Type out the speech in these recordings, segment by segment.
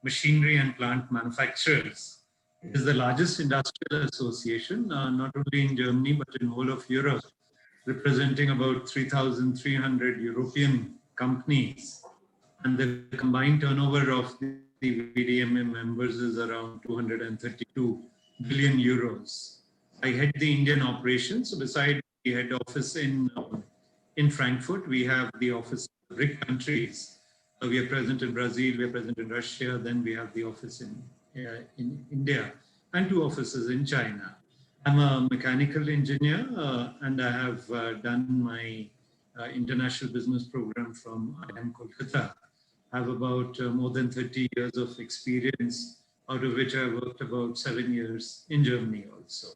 Machinery and Plant Manufacturers. It is the largest industrial association, not only in Germany, but in whole of Europe, representing about 3,300 European companies. And the combined turnover of the VDMA members is around 232 billion euros. I head the Indian operations. So beside the head office in Frankfurt, we have the office in BRIC countries. We are present in Brazil, we are present in Russia, then we have the office in India and two offices in China. I'm a mechanical engineer and I have done my international business program from IIM Kolkata. I have about more than 30 years of experience, out of which I worked about 7 years in Germany also.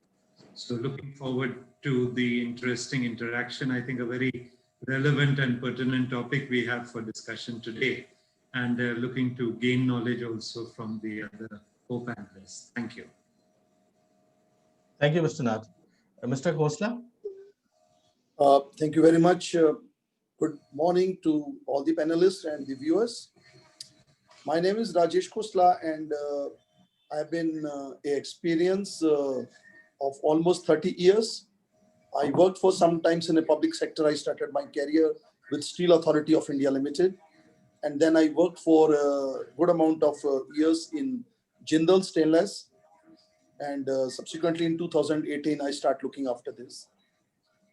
So looking forward to the interesting interaction. I think a very relevant and pertinent topic we have for discussion today, and looking to gain knowledge also from the other co-panelists. Thank you. Thank you, Mr. Nath. Mr. Khosla? Thank you very much. Good morning to all the panelists and the viewers. My name is Rajesh Khosla, and I've been a experience of almost 30 years. I worked for some times in the public sector. I started my career with Steel Authority of India Limited. And then I worked for a good amount of years in Jindal Stainless. And subsequently in 2018, I started looking after this.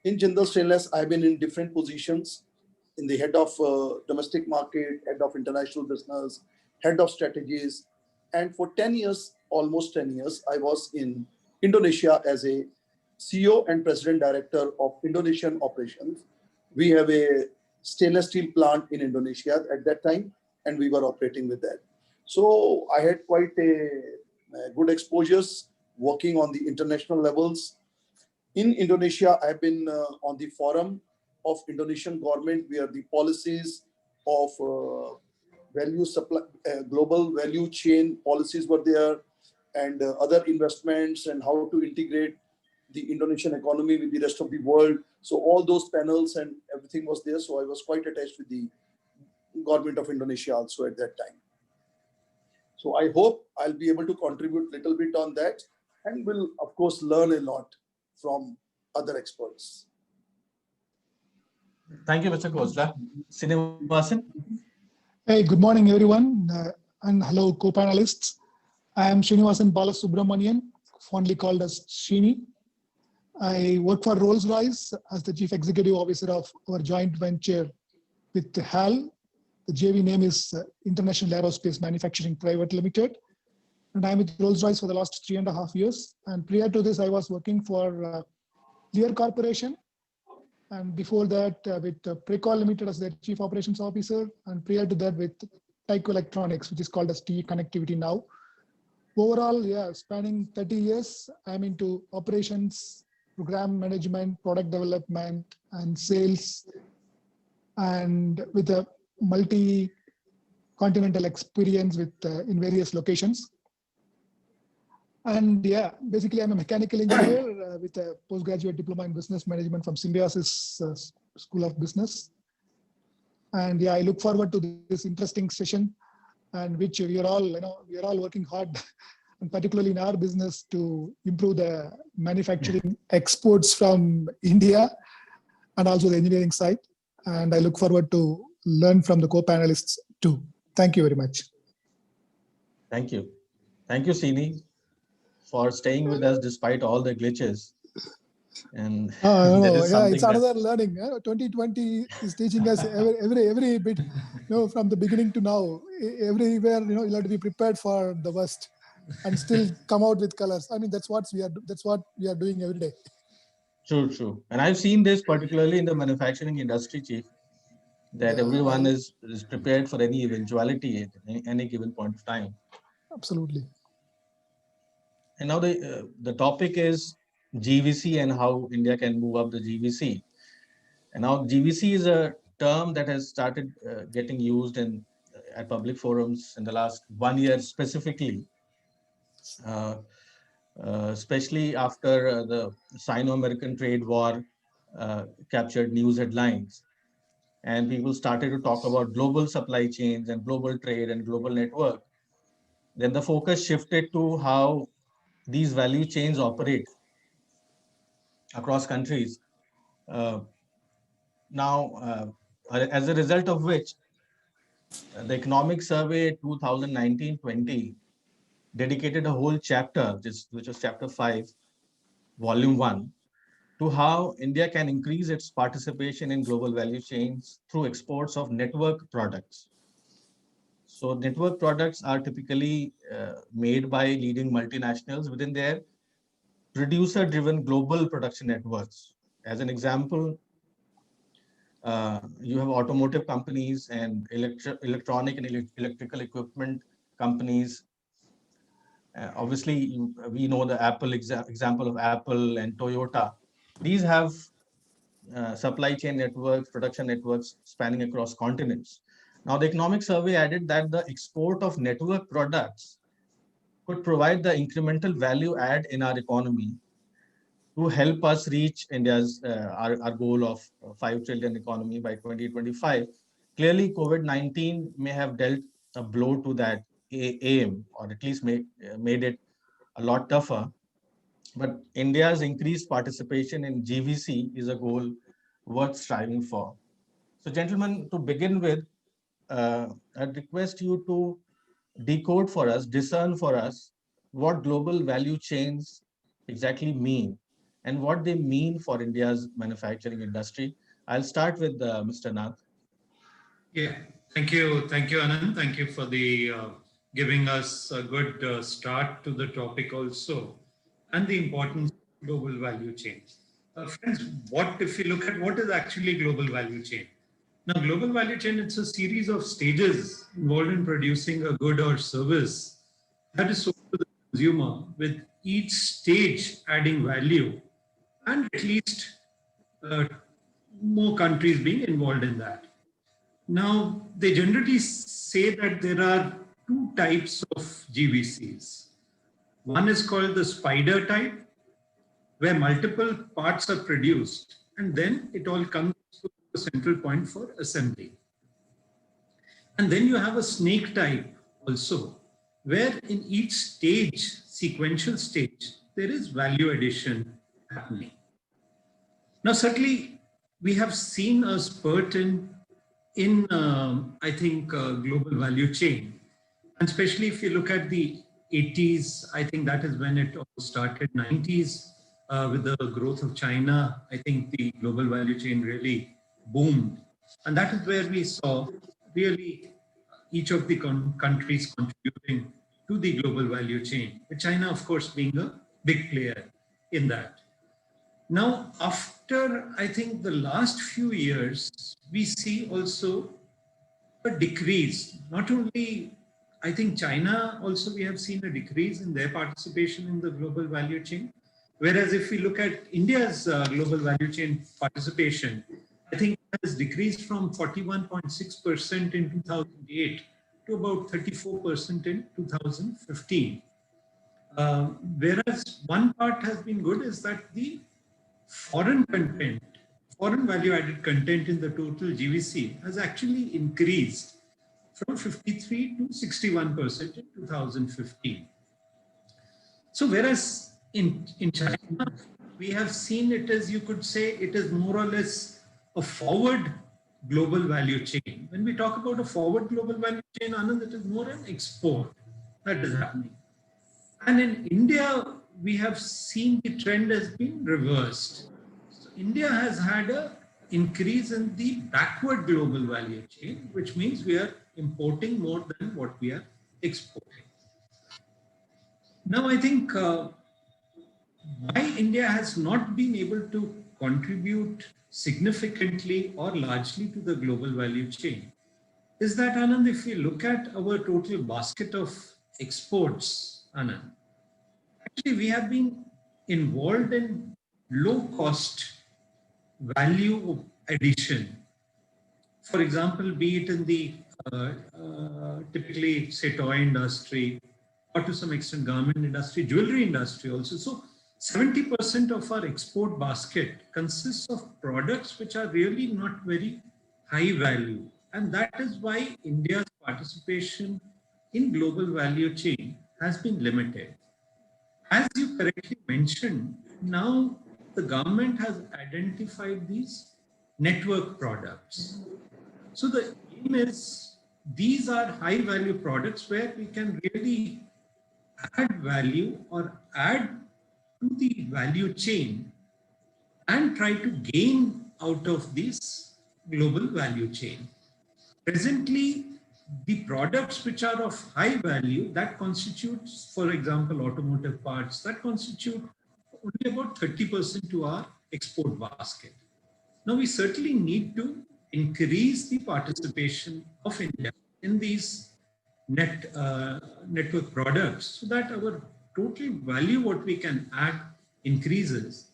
In Jindal Stainless, I've been in different positions in the head of domestic market, head of international business, head of strategies. And for 10 years, almost 10 years, I was in Indonesia as a CEO and President Director of Indonesian operations. We have a stainless steel plant in Indonesia at that time, and we were operating with that. So I had quite a good exposures working on the international levels. In Indonesia, I've been on the forum of Indonesian government where the policies of value supply, global value chain policies were there, and other investments and how to integrate the Indonesian economy with the rest of the world. So all those panels and everything was there. So I was quite attached with the government of Indonesia also at that time. So I hope I'll be able to contribute a little bit on that, and will of course learn a lot from other experts. Thank you, Mr. Khosla. Srinivasan? Hey, good morning, everyone, and hello, co-panelists. I am Srinivasan Balasubramanian, fondly called as Srini. I work for Rolls-Royce as the Chief Executive Officer of our joint venture with HAL. The JV name is International Aerospace Manufacturing Private Limited. And I'm with Rolls-Royce for the last 3.5 years. And prior to this, I was working for Lear Corporation. And before that, with Precol Limited as their Chief Operations Officer. And prior to that, with Tyco Electronics, which is called as TE Connectivity now. Overall, yeah, spanning 30 years, I'm into operations, program management, product development, and sales, and with a multi-continental experience with in various locations. And yeah, basically I'm a mechanical engineer with a postgraduate diploma in business management from Symbiosis School of Business. And yeah, I look forward to this interesting session, and which we are all working hard, and particularly in our business, to improve the manufacturing exports from India and also the engineering side. And I look forward to learn from the co-panelists too. Thank you very much. Thank you. Thank you, Srini, for staying with us despite all the glitches. And yeah, it's another learning. 2020 is teaching us every bit, from the beginning to now. Everywhere, you'll have to be prepared for the worst and still come out with colors. I mean, that's what we are doing every day. True. And I've seen this particularly in the manufacturing industry, Chief, that everyone is prepared for any eventuality at any given point of time. Absolutely. And now the topic is GVC and how India can move up the GVC. And now GVC is a term that has started getting used at public forums in the last 1 year specifically, especially after the Sino-American trade war captured news headlines. And people started to talk about global supply chains and global trade and global network. Then the focus shifted to how these value chains operate across countries. Uh, as a result of which, the Economic Survey 2019-20 dedicated a whole chapter, which was chapter 5, volume 1, to how India can increase its participation in global value chains through exports of network products. So network products are typically made by leading multinationals within their producer-driven global production networks. As an example, you have automotive companies and electronic and electrical equipment companies. Obviously, we know the Apple example of Apple and Toyota. These have supply chain networks, production networks spanning across continents. Now, the economic survey added that the export of network products could provide the incremental value add in our economy to help us reach India's our goal of 5 trillion economy by 2025. Clearly, COVID-19 may have dealt a blow to that aim, or at least made it a lot tougher. But India's increased participation in GVC is a goal worth striving for. So, gentlemen, to begin with, I'd request you to decode for us, discern for us what global value chains exactly mean and what they mean for India's manufacturing industry. I'll start with Mr. Nath. Yeah, thank you, Anand. Thank you for the giving us a good start to the topic also, and the importance of global value chain. Friends, what if you look at what is actually global value chain? Now, global value chain, it's a series of stages involved in producing a good or service that is sold to the consumer, with each stage adding value, and at least uh, more countries being involved in that. Now, they generally say that there are two types of GVCs. One is called the spider type, where multiple parts are produced, and then it all comes to a central point for assembly. And then you have a snake type also, where in each stage, sequential stage, there is value addition happening. Now, certainly, we have seen a spurt in I think, global value chain. And especially if you look at the 80s, I think that is when it all started. 90s, with the growth of China, I think the global value chain really boomed. And that is where we saw really each of the countries contributing to the global value chain, with China, of course, being a big player in that. Now, after I think the last few years, we see also a decrease. Not only, I think China also, we have seen a decrease in their participation in the global value chain. Whereas if we look at India's global value chain participation, I think it has decreased from 41.6% in 2008 to about 34% in 2015. Whereas one part has been good is that the foreign content, foreign value added content in the total GVC has actually increased from 53 to 61% in 2015. So whereas in China, we have seen it as, you could say, it is more or less a forward global value chain. When we talk about a forward global value chain, Anand, it is more an export that is happening. And in India, we have seen the trend has been reversed. So India has had an increase in the backward global value chain, which means we are importing more than what we are exporting. Now, I think why India has not been able to contribute significantly or largely to the global value chain is that, Anand, if we look at our total basket of exports, Anand, actually we have been involved in low cost value addition. For example, be it in the typically, say, toy industry, or to some extent garment industry, jewelry industry also. So 70% of our export basket consists of products which are really not very high value. And that is why India's participation in global value chain has been limited. As you correctly mentioned, now the government has identified these network products. So the aim is these are high value products where we can really add value or add to the value chain and try to gain out of this global value chain. Presently, the products which are of high value that constitutes, for example, automotive parts, that constitute only about 30% to our export basket. Now, we certainly need to increase the participation of India in these network products so that our total value, what we can add, increases.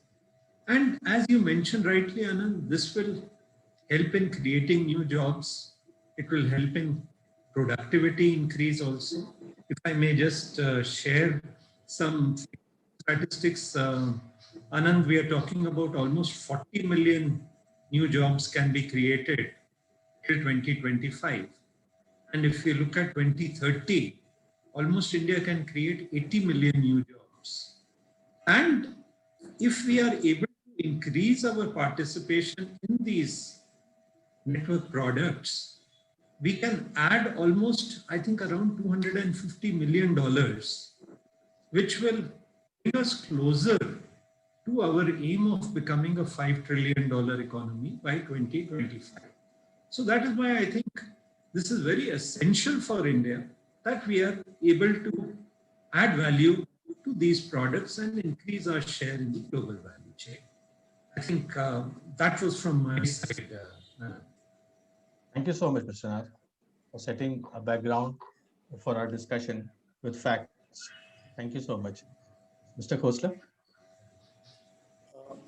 And as you mentioned rightly, Anand, this will help in creating new jobs. It will help in productivity increase also. If I may just share some statistics, Anand, we are talking about almost 40 million new jobs can be created till 2025. And if you look at 2030, almost India can create 80 million new jobs. And if we are able to increase our participation in these network products, we can add almost, I think, around $250 million, which will bring us closer to our aim of becoming a $5 trillion economy by 2025. So that is why I think this is very essential for India that we are able to add value to these products and increase our share in the global value chain. I think that was from my side. Thank you so much, Mr. Nath, for setting a background for our discussion with facts. Thank you so much. Mr. Khosla?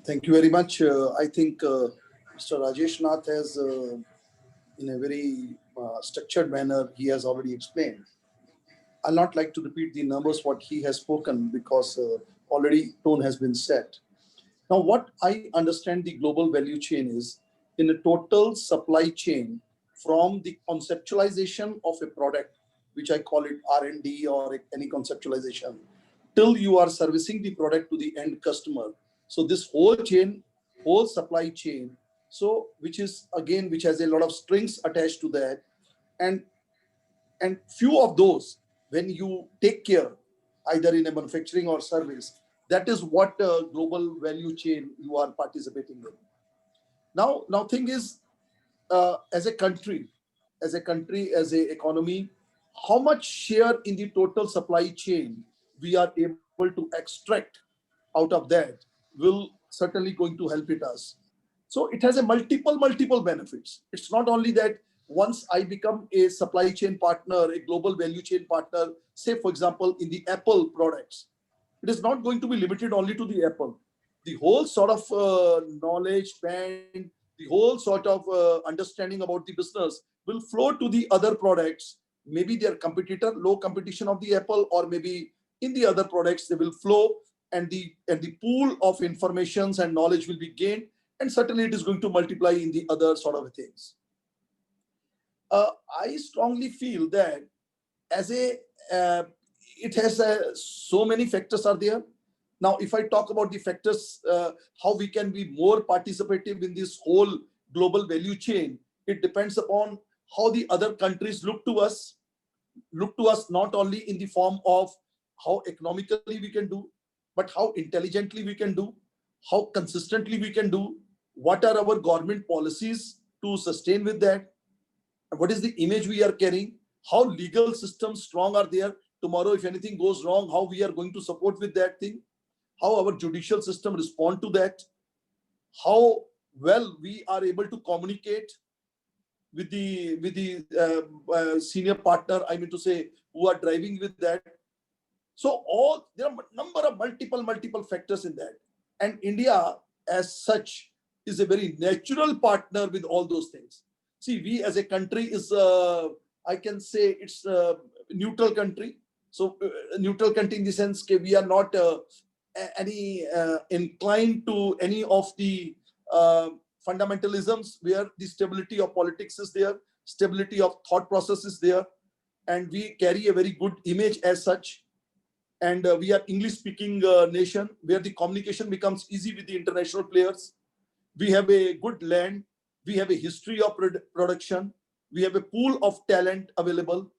Thank you very much. I think Mr. Rajesh Nath has, in a very structured manner, he has already explained. I'll not like to repeat the numbers what he has spoken because already tone has been set. Now, what I understand the global value chain is in a total supply chain from the conceptualization of a product, which I call it R&D or any conceptualization, till you are servicing the product to the end customer. So this whole chain, whole supply chain, so which is again, which has a lot of strings attached to that. And few of those, when you take care, either in a manufacturing or service, that is what global value chain you are participating in. Now thing is, as a country, as a economy, how much share in the total supply chain we are able to extract out of that will certainly going to help it us. So it has a multiple benefits. It's not only that once I become a supply chain partner, a global value chain partner, say for example, in the Apple products, it is not going to be limited only to the Apple. The whole sort of knowledge band, the whole sort of understanding about the business will flow to the other products. Maybe their competitor, low competition of the Apple, or maybe in the other products, they will flow, and the pool of informations and knowledge will be gained, and certainly it is going to multiply in the other sort of things. I strongly feel that as a it has so many factors are there. Now, if I talk about the factors, how we can be more participative in this whole global value chain, it depends upon how the other countries look to us not only in the form of how economically we can do, but how intelligently we can do, how consistently we can do, what are our government policies to sustain with that, what is the image we are carrying, how legal systems strong are there. Tomorrow, if anything goes wrong, how we are going to support with that thing, how our judicial system respond to that, how well we are able to communicate with the senior partner, I mean to say, who are driving with that. So there are a number of multiple factors in that. And India as such is a very natural partner with all those things. See, we as a country is, I can say it's a neutral country. So neutral country in the sense that we are not any inclined to any of the fundamentalisms where the stability of politics is there, stability of thought process is there. and we carry a very good image as such. And we are English-speaking nation where the communication becomes easy with the international players. We have a good land. We have a history of production. We have a pool of talent available.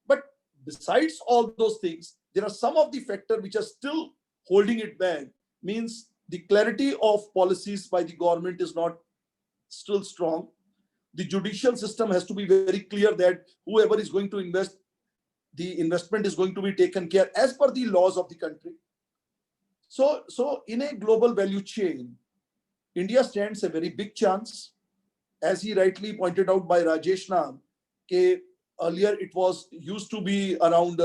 But besides all those things, there are some of the factors which are still holding it back. Means the clarity of policies by the government is not still strong. The judicial system has to be very clear that whoever is going to invest, the investment is going to be taken care as per the laws of the country. So in a global value chain, India stands a very big chance. As he rightly pointed out by Rajesh Nam, earlier it was used to be around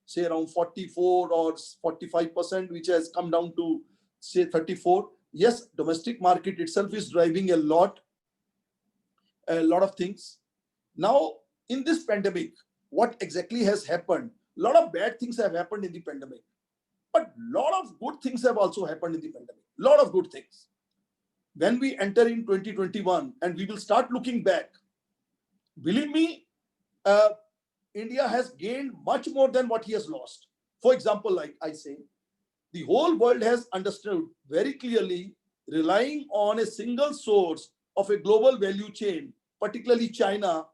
say around 44 or 45%, which has come down to say 34. Yes, domestic market itself is driving a lot of things. Now, in this pandemic, what exactly has happened? A lot of bad things have happened in the pandemic, but a lot of good things have also happened in the pandemic. A lot of good things. When we enter in 2021 and we will start looking back, believe me, India has gained much more than what he has lost. For example, like I say, the whole world has understood very clearly, relying on a single source of a global value chain, particularly China,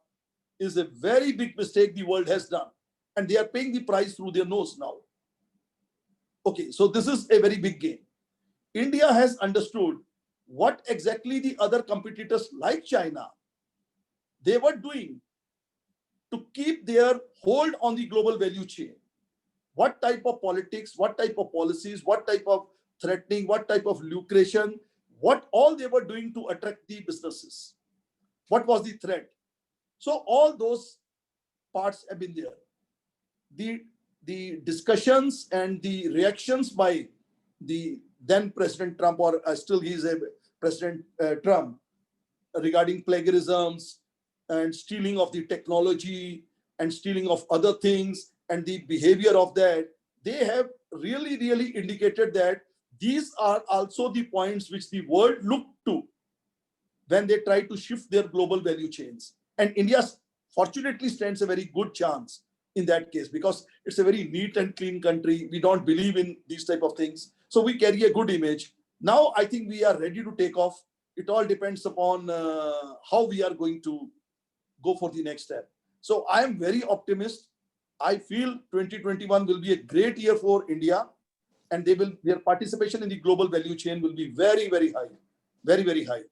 is a very big mistake the world has done. And they are paying the price through their nose now. Okay, so this is a very big gain. India has understood what exactly the other competitors like China, they were doing to keep their hold on the global value chain. What type of politics, what type of policies, what type of threatening, what type of lucration, what all they were doing to attract the businesses. What was the threat? So all those parts have been there. The discussions and the reactions by the then President Trump, or still he is a President Trump, regarding plagiarisms and stealing of the technology and stealing of other things and the behavior of that, they have really indicated that these are also the points which the world looked to when they try to shift their global value chains. And India fortunately stands a very good chance in that case, because it's a very neat and clean country. We don't believe in these type of things. So we carry a good image. Now I think we are ready to take off. It all depends upon how we are going to go for the next step. So I am very optimistic. I feel 2021 will be a great year for India, and their participation in the global value chain will be very high, very high.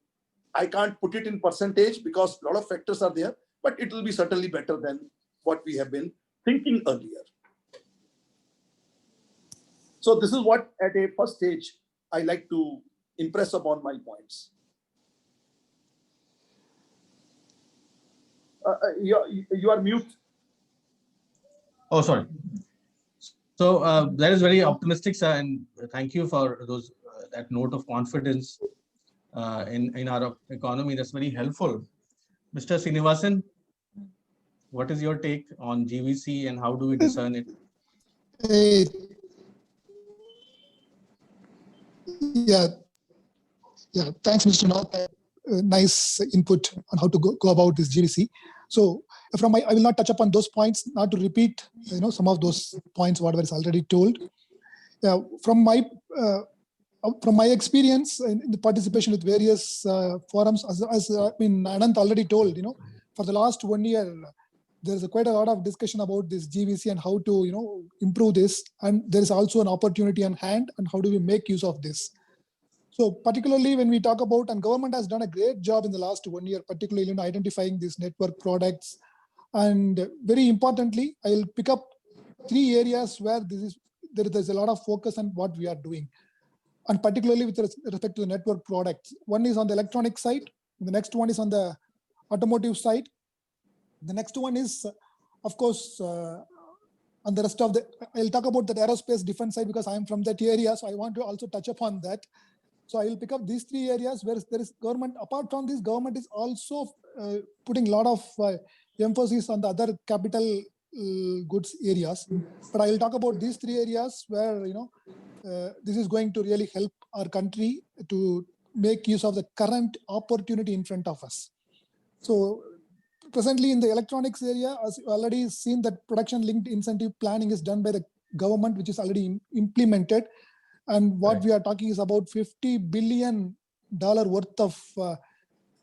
I can't put it in percentage because a lot of factors are there, but it will be certainly better than what we have been thinking earlier. So this is what at a first stage I like to impress upon my points. You are mute. Oh, sorry. So that is very optimistic, sir, and thank you for those that note of confidence in our economy. That's very helpful. Mr. Srinivasan, what is your take on GVC and how do we discern it? Yeah. Thanks, Mr. Nath. Nice input on how to go about this GVC. So I will not touch upon those points, not to repeat, some of those points, whatever is already told. From my experience in the participation with various forums, as Anant already told, for the last 1 year, there's quite a lot of discussion about this GVC and how to, improve this. And there is also an opportunity on hand, and how do we make use of this? So particularly when we talk about, and government has done a great job in the last 1 year, particularly in identifying these network products. And very importantly, I'll pick up 3 areas where there's a lot of focus on what we are doing. And particularly with respect to the network products. One is on the electronic side. The next one is on the automotive side. The next one is, of course, on the rest of I'll talk about the aerospace defense side because I'm from that area. So I want to also touch upon that. So I will pick up these 3 areas where there is government. Apart from this, government is also putting a lot of emphasis on the other capital goods areas. But I will talk about these 3 areas where, this is going to really help our country to make use of the current opportunity in front of us. So presently in the electronics area, as you already seen, that production linked incentive planning is done by the government, which is already implemented. And what Right. we are talking is about $50 billion worth of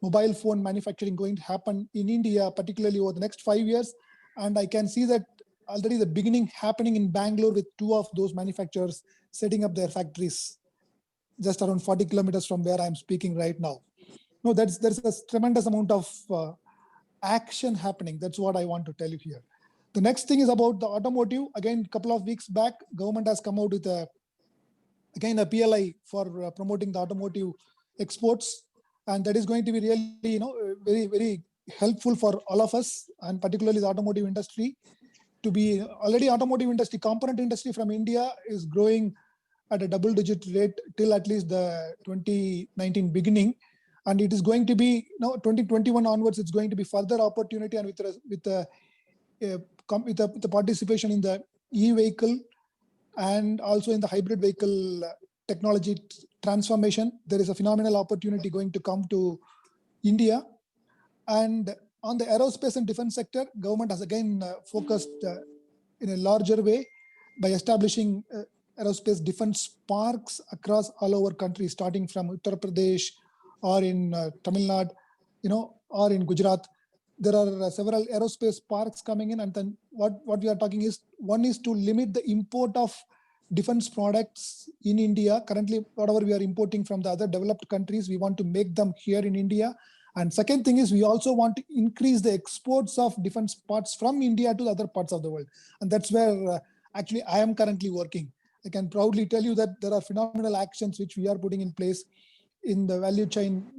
mobile phone manufacturing going to happen in India, particularly over the next 5 years. And I can see that already the beginning happening in Bangalore with 2 of those manufacturers setting up their factories just around 40 kilometers from where I'm speaking right now. No, there's a tremendous amount of action happening. That's what I want to tell you here. The next thing is about the automotive. Again, a couple of weeks back, government has come out with a PLI for promoting the automotive exports, and that is going to be really, very, very helpful for all of us, and particularly the automotive industry. To be already automotive industry, component industry from India is growing at a double-digit rate till at least the 2019 beginning, and it is going to be 2021 onwards. It's going to be further opportunity, and with the participation in the e-vehicle and also in the hybrid vehicle technology transformation, there is a phenomenal opportunity going to come to India. And on the aerospace and defense sector, government has again focused in a larger way by establishing aerospace defense parks across all over country, starting from Uttar Pradesh or in Tamil Nadu, or in Gujarat. There are several aerospace parks coming in, and then what we are talking is, one is to limit the import of defense products in India. Currently, whatever we are importing from the other developed countries, we want to make them here in India. And second thing is, we also want to increase the exports of defense parts from India to the other parts of the world. And that's where actually I am currently working. I can proudly tell you that there are phenomenal actions which we are putting in place in the value chain,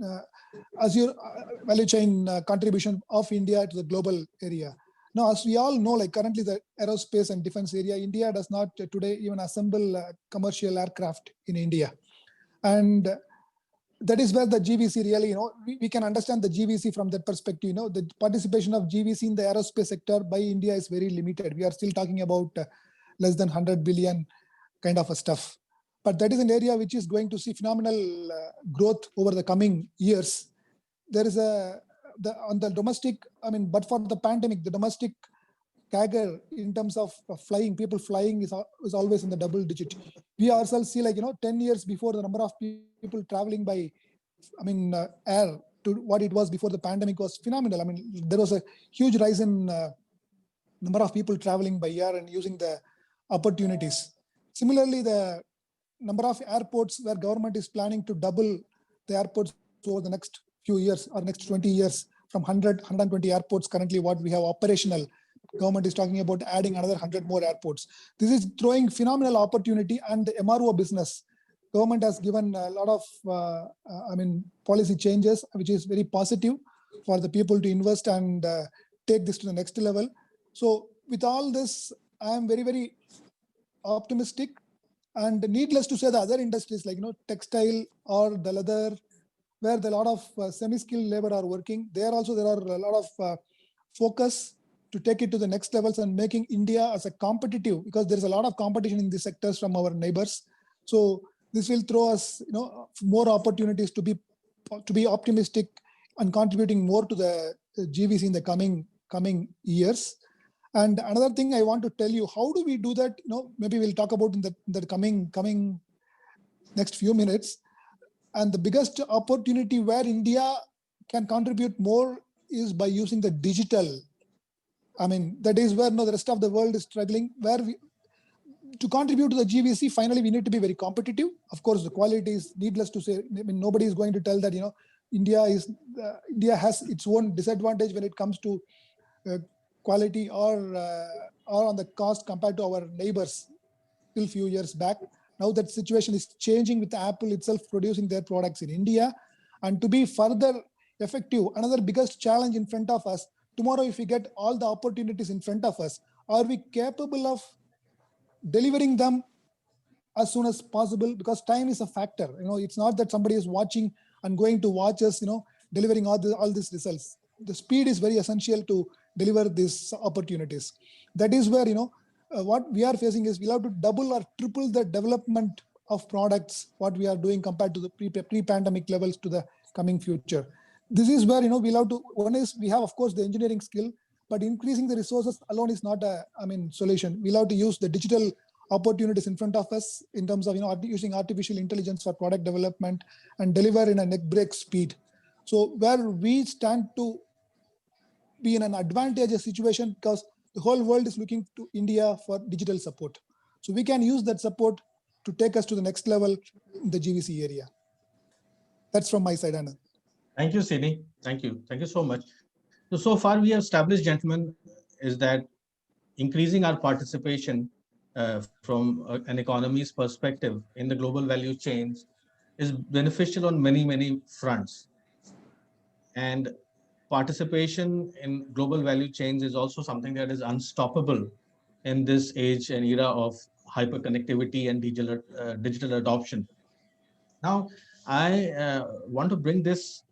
contribution of India to the global area. Now, as we all know, like currently the aerospace and defense area, India does not today even assemble commercial aircraft in India. And that is where the GVC really, we can understand the GVC from that perspective. The participation of GVC in the aerospace sector by India is very limited. We are still talking about less than 100 billion kind of a stuff. But that is an area which is going to see phenomenal growth over the coming years. There is on the domestic, but for the pandemic, the domestic CAGR in terms of flying, people flying is always in the double digit. We ourselves see 10 years before, the number of people traveling by, air to what it was before the pandemic was phenomenal. There was a huge rise in number of people traveling by air and using the opportunities. Similarly, the number of airports where government is planning to double the airports over the next few years or next 20 years, from 120 airports currently what we have operational. Government is talking about adding another 100 more airports. This is throwing phenomenal opportunity, and the MRO business. Government has given a lot of, policy changes, which is very positive for the people to invest and take this to the next level. So with all this, I am very, very optimistic. And needless to say, the other industries like, textile or the leather, where a lot of semi-skilled labor are working, there are a lot of focus to take it to the next levels and making India as a competitive, because there is a lot of competition in these sectors from our neighbors. So this will throw us, more opportunities to be optimistic and contributing more to the GVC in the coming years. And another thing I want to tell you, how do we do that? Maybe we'll talk about in the coming next few minutes. And the biggest opportunity where India can contribute more is by using the digital. That is where the rest of the world is struggling. To contribute to the GVC, finally, we need to be very competitive. Of course, the quality is needless to say. Nobody is going to tell that India has its own disadvantage when it comes to quality or on the cost compared to our neighbors till a few years back. Now that situation is changing with Apple itself producing their products in India. And to be further effective, another biggest challenge in front of us, tomorrow if we get all the opportunities in front of us, are we capable of delivering them as soon as possible? Because time is a factor. It's not that somebody is watching and going to watch us, delivering all these results. The speed is very essential to deliver these opportunities. That is where, what we are facing is we'll have to double or triple the development of products, what we are doing compared to the pre-pandemic levels to the coming future. this is where, we'll have to, one is we have, of course, the engineering skill, but increasing the resources alone is not a, solution. We'll have to use the digital opportunities in front of us in terms of, using artificial intelligence for product development and deliver in a neck break speed. So where we stand to be in an advantageous situation because the whole world is looking to India for digital support. So we can use that support to take us to the next level in the GVC area. That's from my side, Anand. Thank you, Srini. Thank you. Thank you so much. So far we have established, gentlemen, is that increasing our participation from an economy's perspective in the global value chains is beneficial on many, many fronts. And participation in global value chains is also something that is unstoppable in this age and era of hyperconnectivity and digital adoption. Now, I want to bring this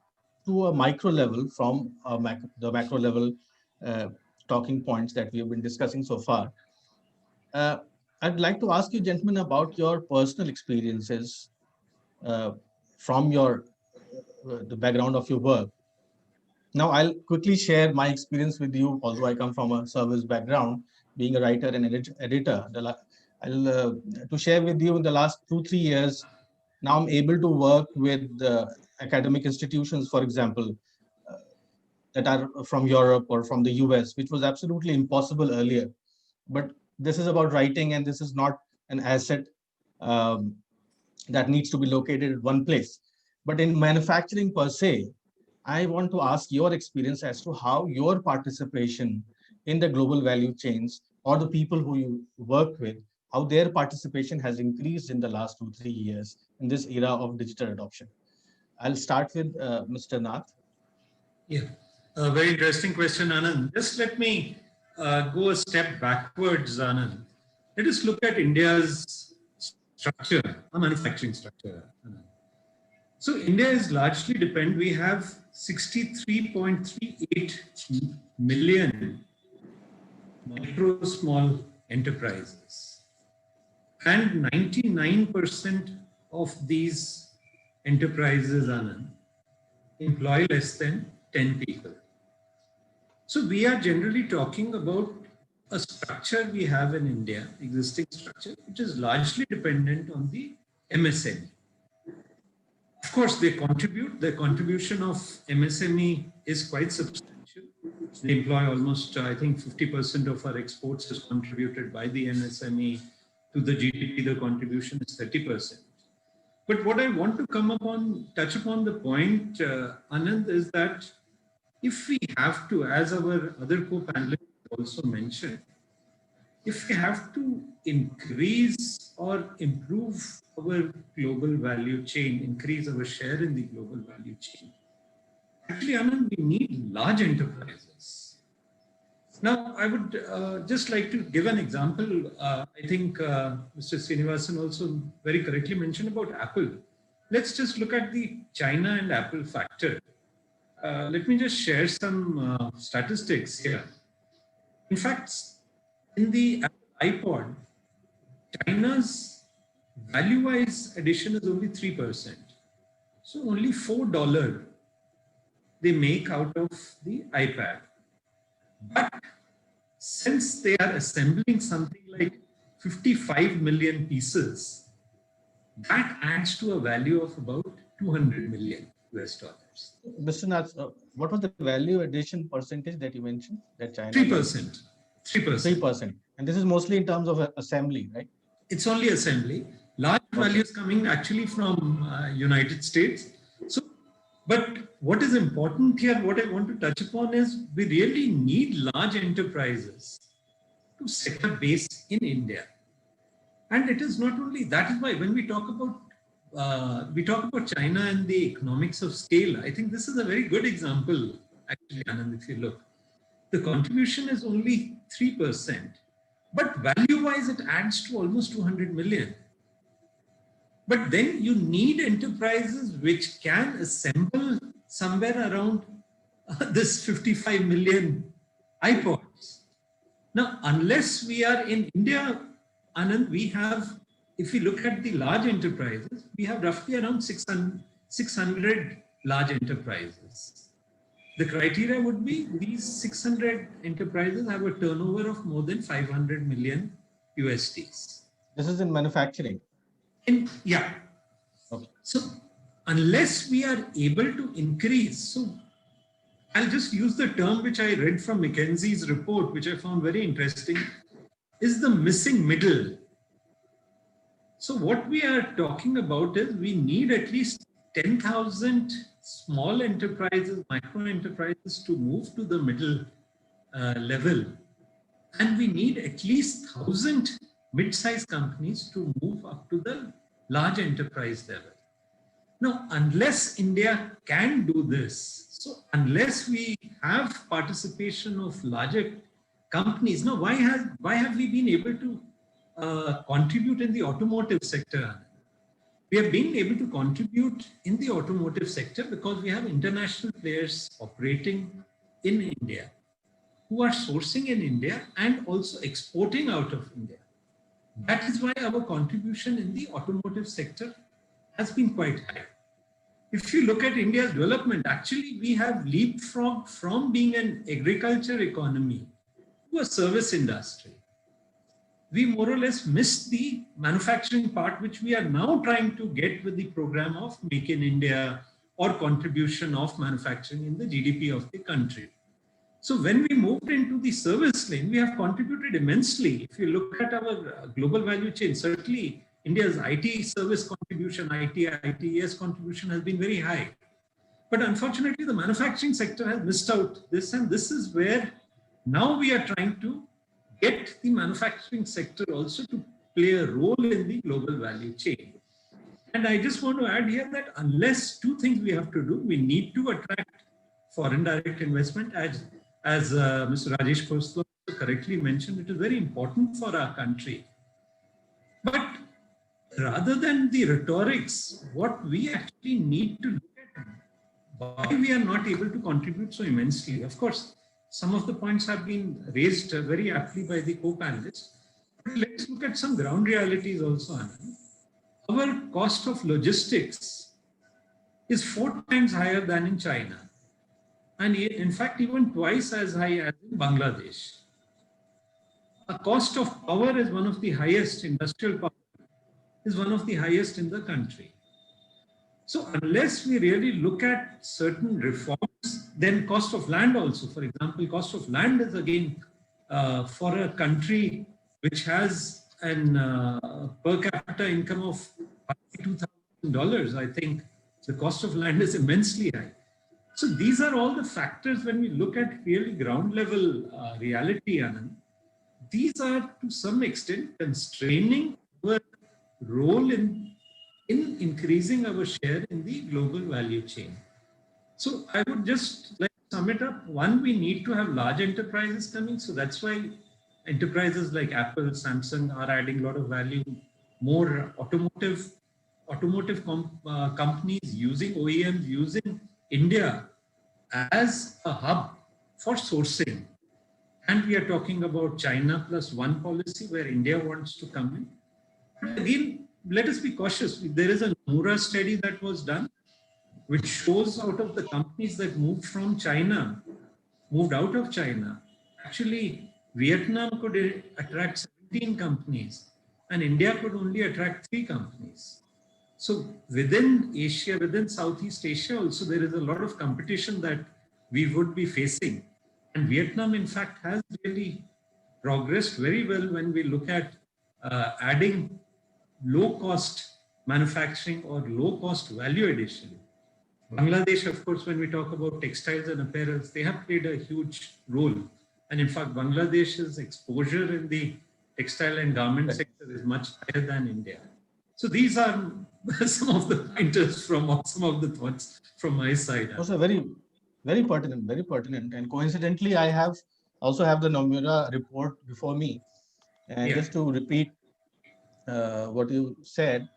to a micro level from the macro level talking points that we have been discussing so far. I'd like to ask you, gentlemen, about your personal experiences from the background of your work. Now, I'll quickly share my experience with you, although I come from a service background, being a writer and editor. To share with you in the last 2-3 years, now I'm able to work with academic institutions, for example, that are from Europe or from the US, which was absolutely impossible earlier. But this is about writing, and this is not an asset that needs to be located at one place. But in manufacturing per se, I want to ask your experience as to how your participation in the global value chains or the people who you work with, how their participation has increased in the last 2-3 years in this era of digital adoption. I'll start with Mr. Nath. Yeah, a very interesting question, Anand. Just let me go a step backwards, Anand. Let us look at India's structure, our manufacturing structure, Anand. So India is largely dependent. We have 63.38 million micro small enterprises, and 99% of these enterprises, Anand, employ less than 10 people. So we are generally talking about a structure we have in India, existing structure, which is largely dependent on the MSME. Of course, they contribute. The contribution of MSME is quite substantial. They employ almost, I think, 50% of our exports is contributed by the MSME. To the GDP, the contribution is 30%. But what I want to touch upon the point, Anand, is that if we have to, as our other co-panelists also mentioned, if we have to increase or improve our global value chain, increase our share in the global value chain, actually, Anand, we need large enterprises. Now, I would just like to give an example. I think Mr. Srinivasan also very correctly mentioned about Apple. Let's just look at the China and Apple factor. Let me just share some statistics here. In fact, in the iPod, China's value-wise addition is only 3%. So only $4 they make out of the iPad. But since they are assembling something like 55 million pieces, that adds to a value of about $200 million US. Mr. Nath, what was the value addition percentage that you mentioned that China? 3%. 3%. And this is mostly in terms of assembly, right? It's only assembly. Large values coming actually from United States. So, but what is important here, what I want to touch upon is we really need large enterprises to set a base in India. And it is not only, that is why when we talk about China and the economics of scale, I think this is a very good example, actually, Anand, if you look. The contribution is only 3%, but value-wise, it adds to almost 200 million. But then you need enterprises which can assemble somewhere around this 55 million iPods. Now, unless we are in India, Anand, we have, if we look at the large enterprises, we have roughly around 600 large enterprises. The criteria would be these 600 enterprises have a turnover of more than 500 million USDs. This is in manufacturing. Yeah. Okay. So unless we are able to increase, so I'll just use the term which I read from McKinsey's report, which I found very interesting, is the missing middle. So what we are talking about is we need at least 10,000 small enterprises, micro enterprises to move to the middle level. And we need at least 1,000 mid-sized companies to move up to the large enterprise level. Now, unless India can do this, so unless we have participation of larger companies, now why have we been able to contribute in the automotive sector? We have been able to contribute in the automotive sector because we have international players operating in India who are sourcing in India and also exporting out of India. That is why our contribution in the automotive sector has been quite high. If you look at India's development, actually we have leapfrogged from being an agriculture economy to a service industry. We more or less missed the manufacturing part, which we are now trying to get with the program of Make in India or contribution of manufacturing in the GDP of the country. So when we moved into the service lane, we have contributed immensely. If you look at our global value chain, certainly India's IT service contribution, ITES contribution has been very high. But unfortunately, the manufacturing sector has missed out this, and this is where now we are trying to get the manufacturing sector also to play a role in the global value chain. And I just want to add here that unless two things we have to do, we need to attract foreign direct investment, as Mr. Rajesh Khosla correctly mentioned, it is very important for our country. But rather than the rhetorics, what we actually need to look at why we are not able to contribute so immensely. Of course, some of the points have been raised very aptly by the co-panelists. But let's look at some ground realities also, Anand. Our cost of logistics is 4 times higher than in China. And in fact, even twice as high as in Bangladesh. The cost of power is one of the highest, industrial power is one of the highest in the country. So unless we really look at certain reforms, then cost of land also, for example, cost of land is again for a country which has an per capita income of $2,000, I think the cost of land is immensely high. So these are all the factors when we look at really ground level reality, Anand. These are to some extent constraining our role in increasing our share in the global value chain. So I would just like to sum it up. One, we need to have large enterprises coming. So that's why enterprises like Apple, Samsung are adding a lot of value. More automotive companies using OEMs, using India as a hub for sourcing. And we are talking about China plus one policy where India wants to come in. But again, let us be cautious. There is a Nomura study that was done, which shows out of the companies that moved out of China, actually Vietnam could attract 17 companies and India could only attract 3 companies. So within Asia, within Southeast Asia also, there is a lot of competition that we would be facing. And Vietnam, in fact, has really progressed very well when we look at adding low-cost manufacturing or low-cost value addition. Bangladesh, of course, when we talk about textiles and apparels, they have played a huge role. And in fact, Bangladesh's exposure in the textile and garment sector is much higher than India. So these are some of the pointers from some of the thoughts from my side. Also very, very pertinent, very pertinent. And coincidentally, I also have the Nomura report before me. And just to repeat what you said.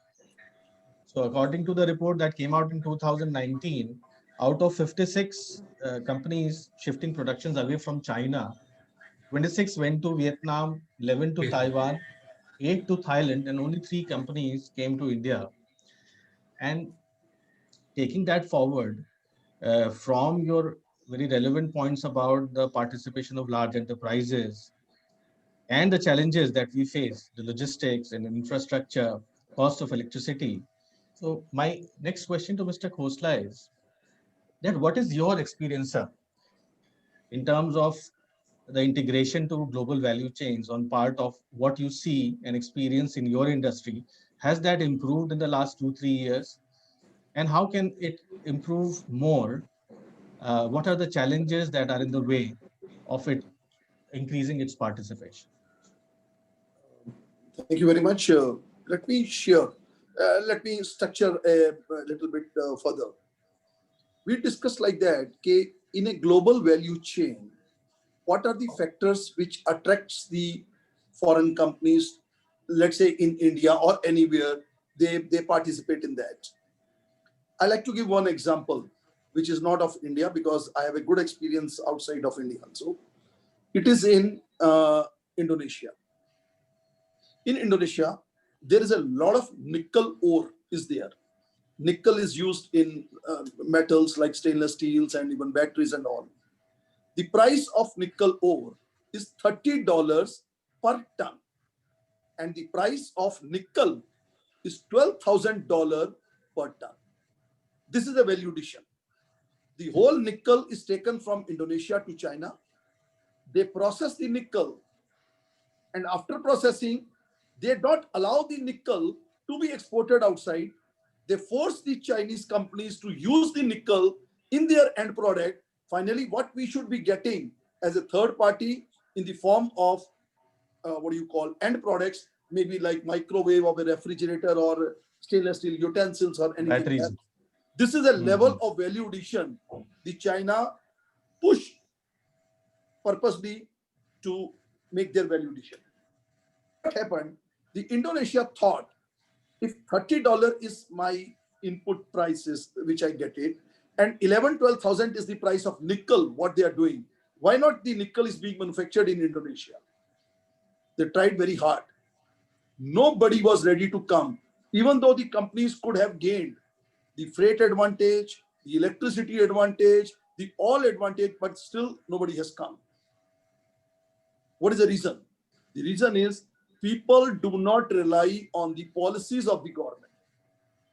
So according to the report that came out in 2019, out of 56 companies shifting productions away from China, 26 went to Vietnam, 11 to Taiwan, 8 to Thailand, and only 3 companies came to India. And taking that forward, from your very relevant points about the participation of large enterprises and the challenges that we face, the logistics and infrastructure, cost of electricity. So my next question to Mr. Khosla is that what is your experience, sir, in terms of the integration to global value chains on part of what you see and experience in your industry? Has that improved in the last 2-3 years? And how can it improve more? What are the challenges that are in the way of it increasing its participation? Thank you very much. Let me share. Let me structure a little bit further. We discussed like that. Okay, in a global value chain, what are the factors which attracts the foreign companies? Let's say in India or anywhere, they participate in that. I like to give one example, which is not of India because I have a good experience outside of India also. It is in Indonesia. In Indonesia, there is a lot of nickel ore is there. Nickel is used in metals like stainless steels and even batteries and all. The price of nickel ore is $30 per ton. And the price of nickel is $12,000 per ton. This is a value addition. The whole nickel is taken from Indonesia to China. They process the nickel. And after processing, they don't allow the nickel to be exported outside. They force the Chinese companies to use the nickel in their end product. Finally, what we should be getting as a third party in the form of end products, maybe like microwave or a refrigerator or stainless steel utensils or anything Batteries. else. This is a level of value addition the China push purposely to make their value addition. What happened? The Indonesia thought, if $30 is my input prices, which I get it, and 11,000-12,000 is the price of nickel, what they are doing, why not the nickel is being manufactured in Indonesia? They tried very hard. Nobody was ready to come, even though the companies could have gained the freight advantage, the electricity advantage, the all advantage, but still nobody has come. What is the reason? The reason is people do not rely on the policies of the government.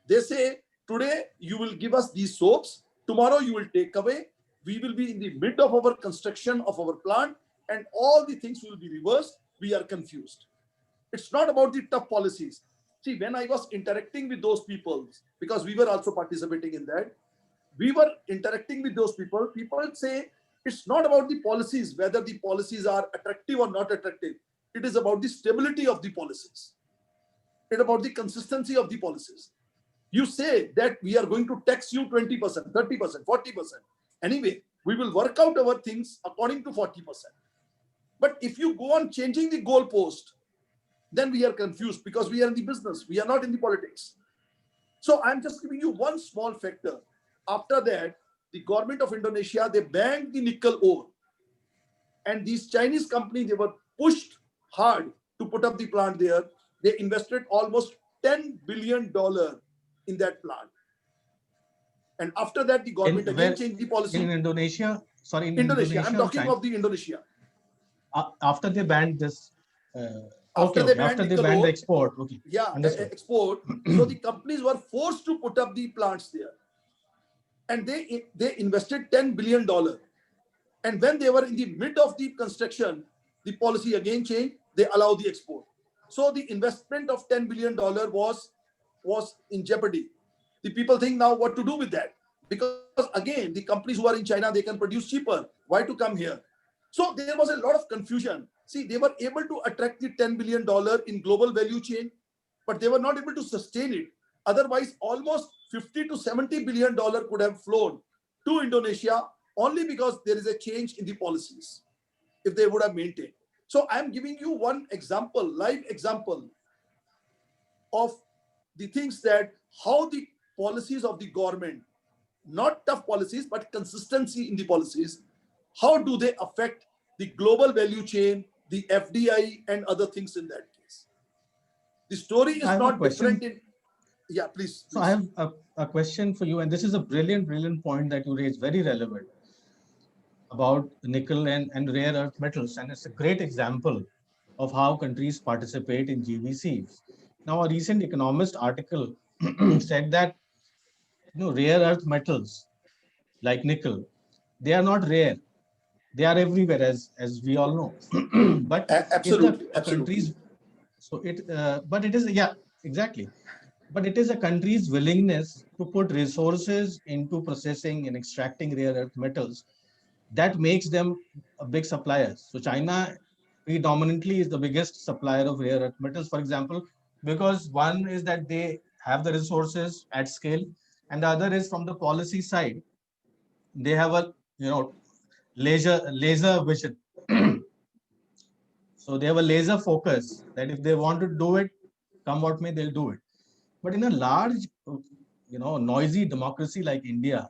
They say, today you will give us these soaps, tomorrow you will take away, we will be in the mid of our construction of our plant, and all the things will be reversed. We are confused. It's not about the tough policies. See, when I was interacting with those people, because we were also participating in that, we were interacting with those people. People say it's not about the policies, whether the policies are attractive or not attractive. It is about the stability of the policies. It's about the consistency of the policies. You say that we are going to tax you 20%, 30%, 40%. Anyway, we will work out our things according to 40%. But if you go on changing the goalpost, then we are confused because we are in the business. We are not in the politics. So I'm just giving you one small factor. After that, the government of Indonesia, they banned the nickel ore. And these Chinese companies, they were pushed hard to put up the plant there. They invested almost $10 billion in that plant. And after that, the government again changed the policy. In Indonesia, sorry, in Indonesia. I'm talking of the Indonesia. After they banned this, after they banned the export. Okay. Yeah, export. So the companies were forced to put up the plants there. And they invested $10 billion. And when they were in the mid of the construction, the policy again changed. They allowed the export. So the investment of $10 billion was in jeopardy. The people think now what to do with that. Because again, the companies who are in China, they can produce cheaper. Why to come here? So there was a lot of confusion. See, they were able to attract the $10 billion in global value chain, but they were not able to sustain it. Otherwise, almost $50 to $70 billion could have flown to Indonesia only because there is a change in the policies, if they would have maintained. So I'm giving you one example, live example of the things that how the policies of the government, not tough policies, but consistency in the policies, how do they affect the global value chain, the FDI and other things in that case. The story is not different in, yeah, please. So I have a question for you, and this is a brilliant point that you raised, very relevant. about nickel and rare earth metals, and it's a great example of how countries participate in GVCs. Now, a recent Economist article said that rare earth metals like nickel, they are not rare; they are everywhere, as we all know. But if the Absolutely, a absolutely. country's but it is, yeah, exactly. But it is a country's willingness to put resources into processing and extracting rare earth metals that makes them a big suppliers. So China predominantly is the biggest supplier of rare earth metals, for example, because one is that they have the resources at scale, and the other is from the policy side. They have a laser vision. So they have a laser focus that if they want to do it, come what may, they'll do it. But in a large, noisy democracy like India,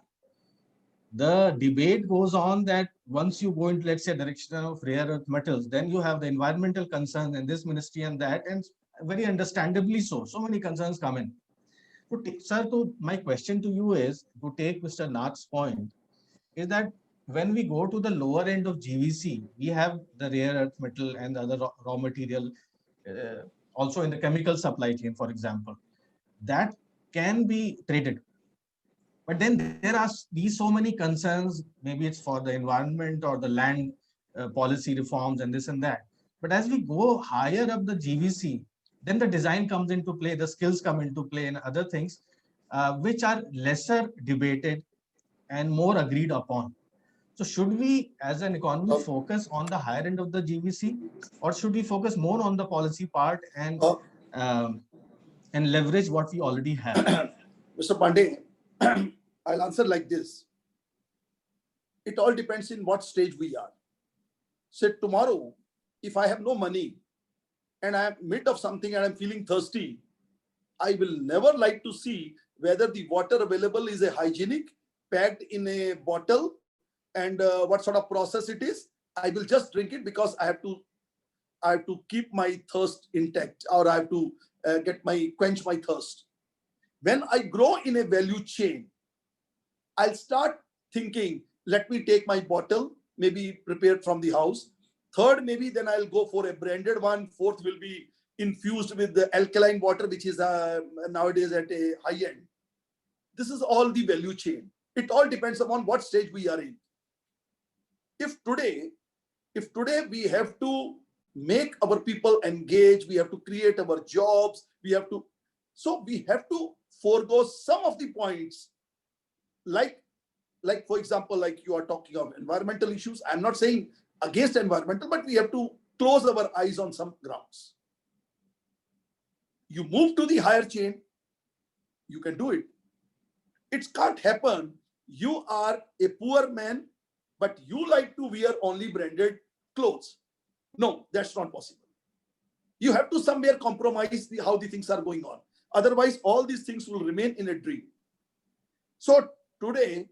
the debate goes on that once you go into, let's say, direction of rare earth metals, then you have the environmental concerns and this ministry and that, and very understandably so. So many concerns come in. Sir, my question to you is, to take Mr. Nath's point, is that when we go to the lower end of GVC, we have the rare earth metal and the other raw material, also in the chemical supply chain, for example, that can be traded. But then there are these so many concerns, maybe it's for the environment or the land policy reforms and this and that. But as we go higher up the GVC, then the design comes into play, the skills come into play, and other things which are lesser debated and more agreed upon. So should we, as an economy, Uh, focus on the higher end of the GVC, or should we focus more on the policy part uh, um, and leverage what we already have? Mr. Pandey, I'll answer like this. It all depends in what stage we are. Say tomorrow, if I have no money and I am mid of something and I'm feeling thirsty, I will never like to see whether the water available is a hygienic, packed in a bottle, and what sort of process it is. I will just drink it because I have to keep my thirst intact, or I have to quench my thirst. When I grow in a value chain, I'll start thinking, let me take my bottle, maybe prepared from the house. Third, maybe then I'll go for a branded one. Fourth will be infused with the alkaline water, which is nowadays at a high end. This is all the value chain. It all depends upon what stage we are in. If today we have to make our people engage, we have to create our jobs, we have to forego some of the points, like for example, like you are talking of environmental issues. I'm not saying against environmental, but we have to close our eyes on some grounds. You move to the higher chain, you can do it. It can't happen. You are a poor man, but you like to wear only branded clothes. No, that's not possible. You have to somewhere compromise how the things are going on. Otherwise, all these things will remain in a dream. So today,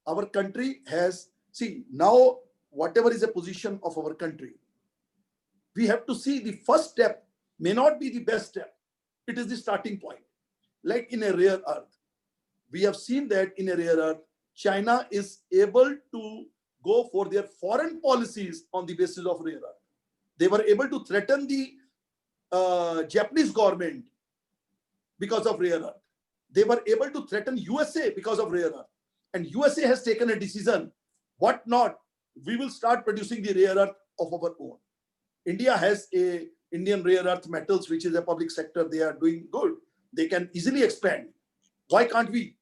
our country has, see, now whatever is a position of our country, we have to see the first step may not be the best step. It is the starting point. Like in a rare earth, we have seen that in a rare earth, China is able to go for their foreign policies on the basis of rare earth. They were able to threaten the Japanese government because of rare earth. They were able to threaten USA because of rare earth. And USA has taken a decision, what not, we will start producing the rare earth of our own. India has a Indian rare earth metals, which is a public sector. They are doing good. They can easily expand. Why can't we?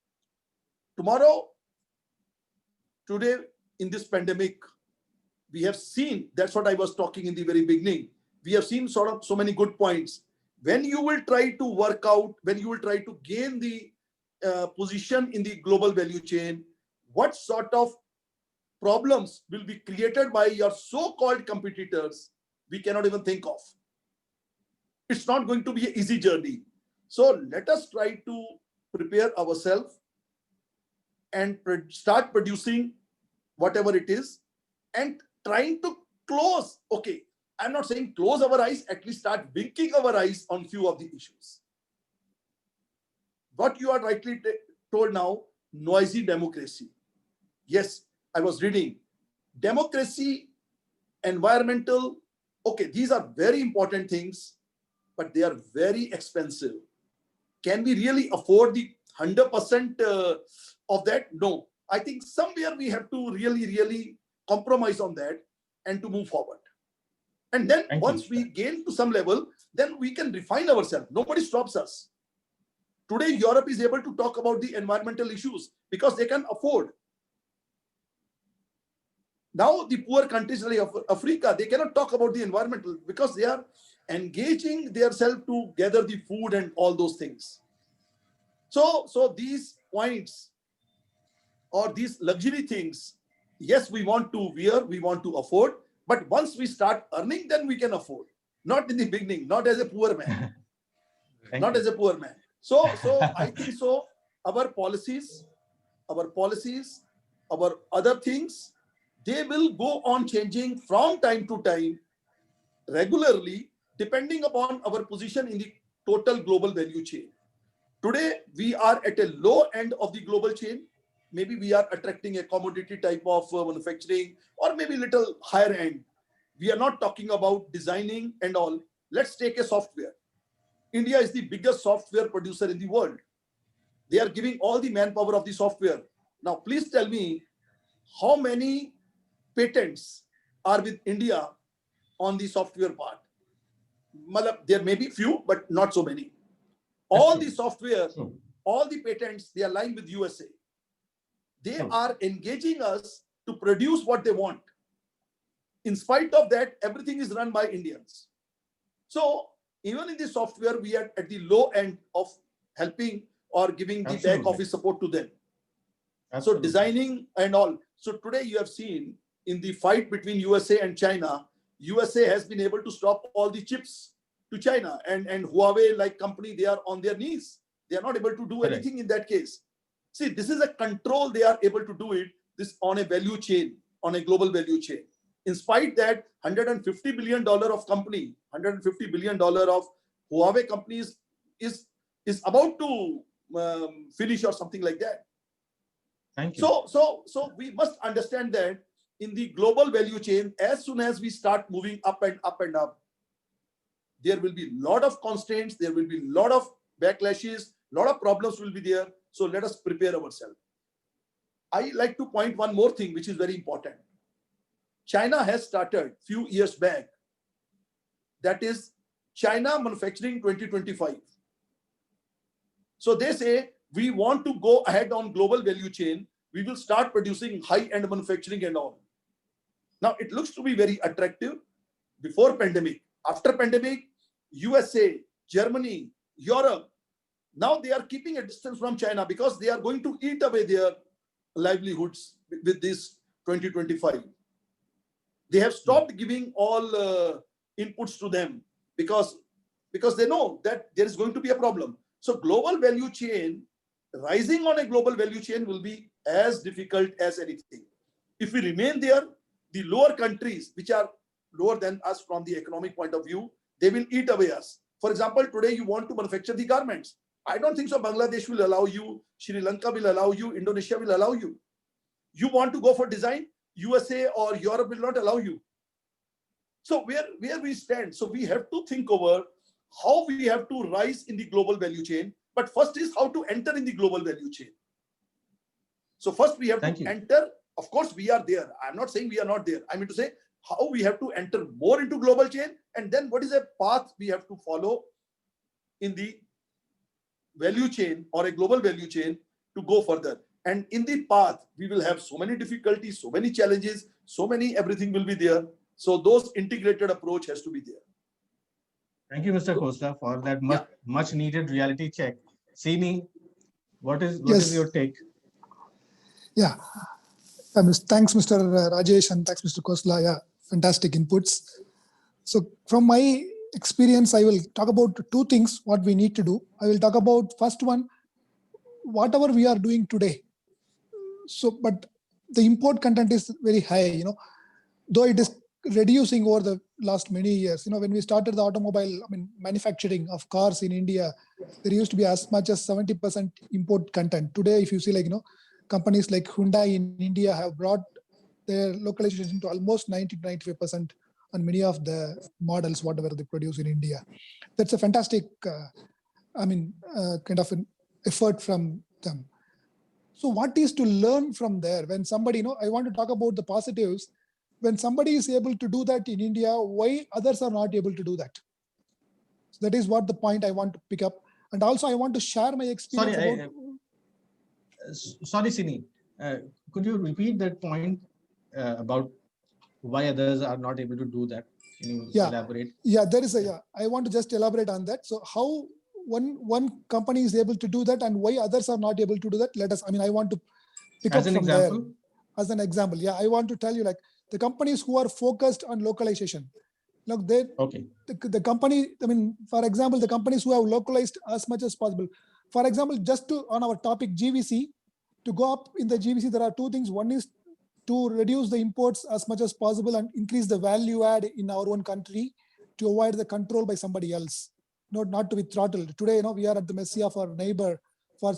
Tomorrow, today, in this pandemic, we have seen, that's what I was talking in the very beginning. We have seen sort of so many good points. When you will try to work out, when you will try to gain the position in the global value chain, what sort of problems will be created by your so-called competitors, we cannot even think of. It's not going to be an easy journey. So let us try to prepare ourselves and start producing whatever it is, and trying to close. Okay, I'm not saying close our eyes, at least start blinking our eyes on few of the issues. What you are rightly told now, noisy democracy. Yes, I was reading democracy, environmental, okay, these are very important things, but they are very expensive. Can we really afford the 100% of that? No. I think somewhere we have to really compromise on that and to move forward. And then once we gain to some level, then we can refine ourselves. Nobody stops us. Today, Europe is able to talk about the environmental issues because they can afford. Now, the poor countries like Africa, they cannot talk about the environmental because they are engaging themselves to gather the food and all those things. So these points or these luxury things, yes, we want to wear, we want to afford, but once we start earning, then we can afford. Not in the beginning, not as a poor man. Not as a poor man. So I think so. Our policies, our other things, they will go on changing from time to time, regularly, depending upon our position in the total global value chain. Today, we are at a low end of the global chain. Maybe we are attracting a commodity type of manufacturing, or maybe little higher end. We are not talking about designing and all. Let's take a software. India is the biggest software producer in the world. They are giving all the manpower of the software. Now, please tell me how many patents are with India on the software part. There may be few, but not so many. All the software, all the patents, they are lying with USA. They are engaging us to produce what they want. In spite of that, everything is run by Indians. So even in the software, we are at the low end of helping or giving the back office support to them. So designing and all. So today you have seen in the fight between USA and China, USA has been able to stop all the chips to China, and Huawei like company, they are on their knees. They are not able to do anything in that case. See, this is a control. They are able to do it this on a value chain, on a global value chain. In spite that $150 billion of company, $150 billion of Huawei companies is about to finish or something like that. Thank you. So we must understand that in the global value chain, as soon as we start moving up and up and up, there will be a lot of constraints, there will be a lot of backlashes, a lot of problems will be there. So let us prepare ourselves. I like to point one more thing, which is very important. China has started few years back. That is China Manufacturing 2025. So they say, we want to go ahead on global value chain. We will start producing high-end manufacturing and all. Now, it looks to be very attractive before pandemic. After pandemic, USA, Germany, Europe, now they are keeping a distance from China because they are going to eat away their livelihoods with this 2025. They have stopped giving all inputs to them because they know that there is going to be a problem. So global value chain, rising on a global value chain will be as difficult as anything. If we remain there, the lower countries, which are lower than us from the economic point of view, they will eat away us. For example, today you want to manufacture the garments. I don't think so Bangladesh will allow you, Sri Lanka will allow you, Indonesia will allow you. You want to go for design, USA or Europe will not allow you. So where we stand, so we have to think over how we have to rise in the global value chain. But first is how to enter in the global value chain. So first we have to enter. Of course, we are there. I'm not saying we are not there. I mean to say how we have to enter more into global chain, and then what is a path we have to follow in the value chain or a global value chain to go further. And in the path, we will have so many difficulties, so many challenges, so many everything will be there. So those integrated approach has to be there. Thank you, Mr. Khosla, for that much needed reality check. Srini, what is your take? Yeah. Thanks, Mr. Rajesh, and thanks, Mr. Khosla. Yeah, fantastic inputs. So from my experience, I will talk about two things, what we need to do. I will talk about first one, whatever we are doing today. So, but the import content is very high, though it is reducing over the last many years. When we started the automobile, manufacturing of cars in India, there used to be as much as 70% import content. Today, if you see companies like Hyundai in India have brought their localization to almost 90 to 95% on many of the models, whatever they produce in India. That's a fantastic, kind of an effort from them. So what is to learn from there? When somebody, I want to talk about the positives. When somebody is able to do that in India, why others are not able to do that? So that is what the point I want to pick up. And also I want to share my experience about... Sorry, Sini. Could you repeat that point about why others are not able to do that? Can you elaborate? Yeah, I want to just elaborate on that. So how one company is able to do that and why others are not able to do that? I want to pick As up an from example? there. As an example, yeah, I want to tell you, like, the companies who are focused on localization. Look, the company, for example, the companies who have localized as much as possible. For example, just on our topic GVC, to go up in the GVC, there are two things. One is to reduce the imports as much as possible and increase the value add in our own country to avoid the control by somebody else, not to be throttled. Today, we are at the mercy of our neighbor on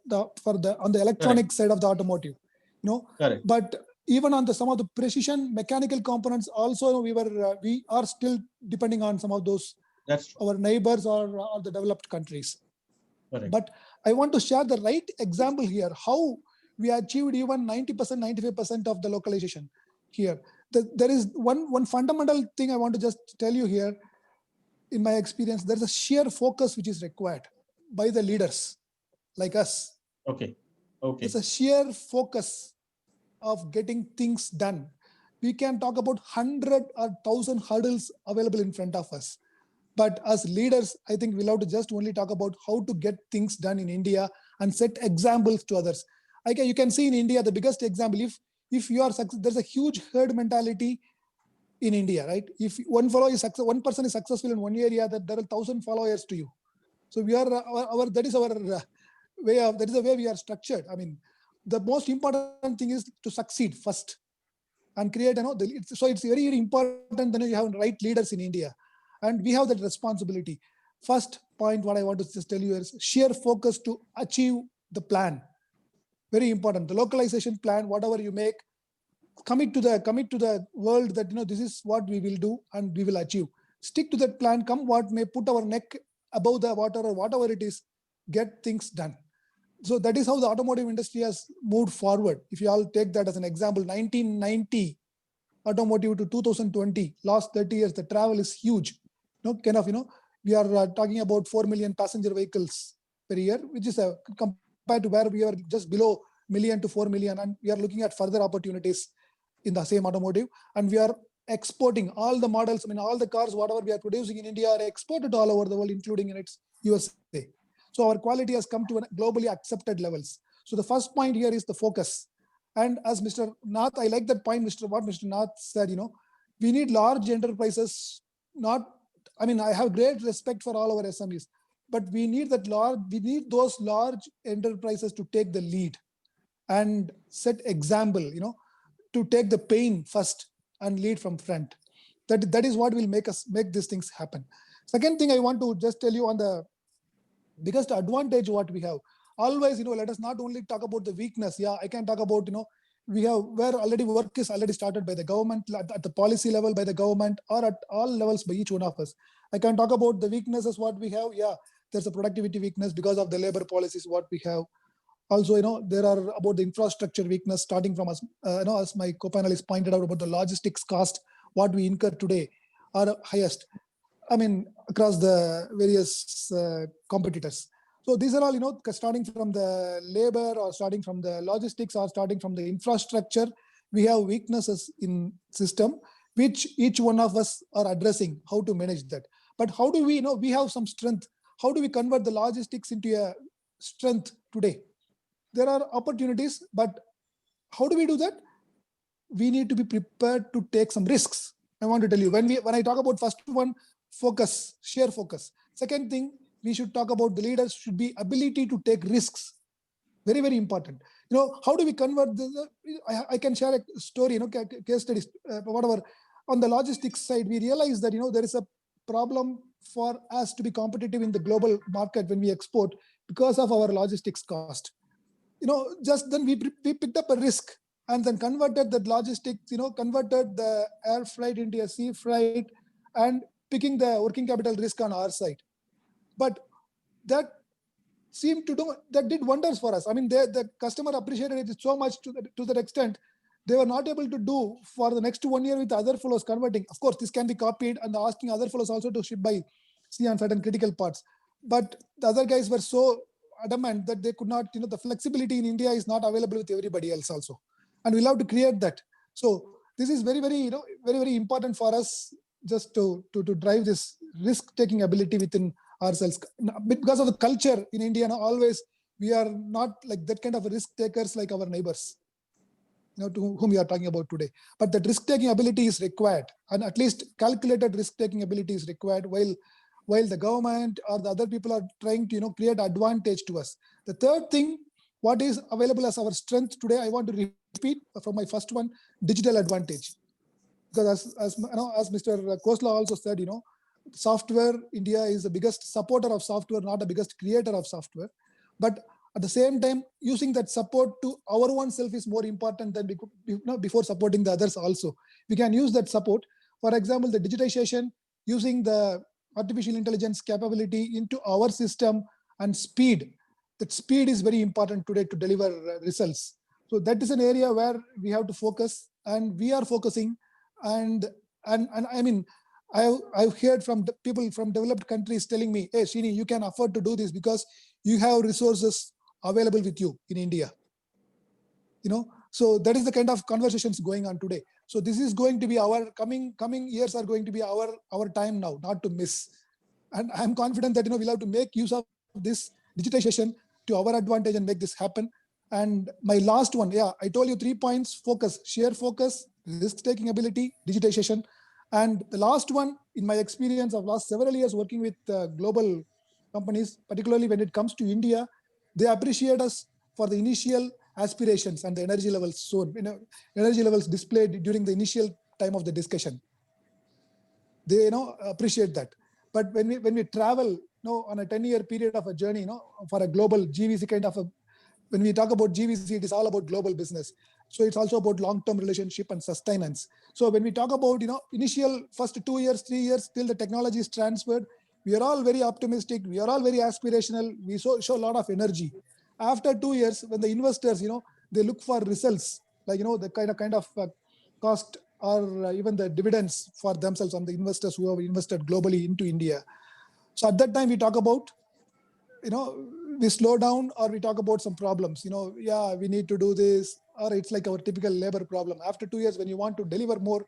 the electronic side of the automotive, Correct. But even on some of the precision mechanical components, also we are still depending on some of those our neighbors or the developed countries. Correct. But I want to share the right example here, how we achieved even 90%, 95% of the localization here. There is one fundamental thing I want to just tell you here. In my experience, there's a sheer focus which is required by the leaders like us. Okay. It's a sheer focus of getting things done. We can talk about 100 or 1,000 hurdles available in front of us. But as leaders, I think we'll have to just only talk about how to get things done in India and set examples to others. You can see in India, the biggest example, if you are successful, there's a huge herd mentality in India, right? If one person is successful in one area, that there are 1,000 followers to you. So we are that is our way of, that is the way we are structured. The most important thing is to succeed first and create, so it's very, very important that you have right leaders in India. And we have that responsibility. First point, what I want to just tell you is sheer focus to achieve the plan. Very important. The localization plan, whatever you make, commit to the world that this is what we will do and we will achieve. Stick to that plan. Come what may, put our neck above the water or whatever it is, get things done. So that is how the automotive industry has moved forward. If you all take that as an example, 1990 automotive to 2020, last 30 years, the travel is huge. We are talking about 4 million passenger vehicles per year, which is compared to where we are just below million to 4 million, and we are looking at further opportunities in the same automotive, and we are exporting all the models. All the cars, whatever we are producing in India, are exported all over the world, including in its USA. So our quality has come to globally accepted levels. So the first point here is the focus. And as Mr. Nath, I like that point, what Mr. Nath said, we need large enterprises. I have great respect for all our SMEs, but we need those large enterprises to take the lead and set example, to take the pain first and lead from front. That is what will make these things happen. Second thing I want to just tell you on the biggest advantage what we have. Always, let us not only talk about the weakness. Yeah, I can talk about, we have where already work is already started by the government, at the policy level by the government, or at all levels by each one of us. I can talk about the weaknesses what we have. Yeah, there's a productivity weakness because of the labor policies what we have. Also, there are about the infrastructure weakness starting from us. As my co-panelist pointed out about the logistics cost, what we incur today are highest. Across the various competitors. So these are all, starting from the labor or starting from the logistics or starting from the infrastructure, we have weaknesses in system, which each one of us are addressing, how to manage that. But how do we we have some strength? How do we convert the logistics into a strength today? There are opportunities, but how do we do that? We need to be prepared to take some risks. I want to tell you, when I talk about first one, focus, sheer focus. Second thing, we should talk about the leaders should be ability to take risks. Very, very important. How do we convert I can share a story, case studies, whatever. On the logistics side, we realize that, there is a problem for us to be competitive in the global market when we export because of our logistics cost. Just then we picked up a risk and then converted the logistics, converted the air freight into a sea freight, and picking the working capital risk on our side. But that seemed to do, that did wonders for us. I mean, the customer appreciated it so much to that extent, they were not able to do for the next 1 year with other fellows converting. Of course, this can be copied and asking other fellows also to ship by sea on certain critical parts. But the other guys were so adamant that they could not, the flexibility in India is not available with everybody else also. And we'll have to create that. So this is very, very, very important for us just to drive this risk-taking ability within ourselves. Because of the culture in India, always we are not like that kind of risk takers like our neighbors, to whom we are talking about today. But that risk-taking ability is required, and at least calculated risk-taking ability is required while the government or the other people are trying to create advantage to us. The third thing, what is available as our strength today, I want to repeat from my first one, digital advantage. Because as Mr. Khosla also said, software, India is the biggest supporter of software, not the biggest creator of software. But at the same time, using that support to our own self is more important than before supporting the others also. We can use that support. For example, the digitization, using the artificial intelligence capability into our system, and speed. That speed is very important today to deliver results. So that is an area where we have to focus, and we are focusing. And I mean, I've heard from people from developed countries telling me, hey, Srini, you can afford to do this because you have resources available with you in India. So that is the kind of conversations going on today. So this is going to be our coming years are going to be our time now, not to miss. And I'm confident that we'll have to make use of this digitization to our advantage and make this happen. And my last one, I told you 3 points: focus, sheer focus, risk-taking ability, digitization. And the last one, in my experience of last several years working with global companies, particularly when it comes to India, they appreciate us for the initial aspirations and the energy levels shown, energy levels displayed during the initial time of the discussion. They appreciate that. But when we travel on a 10-year period of a journey, for a global GVC kind of when we talk about GVC, it is all about global business. So it's also about long-term relationship and sustenance. So when we talk about initial first 2 years, 3 years till the technology is transferred, we are all very optimistic. We are all very aspirational. We show a lot of energy. After 2 years, when the investors, they look for results, like the kind of cost or even the dividends for themselves and the investors who have invested globally into India. So at that time, we talk about, we slow down, or we talk about some problems. We need to do this, or it's like our typical labor problem. After 2 years, when you want to deliver more,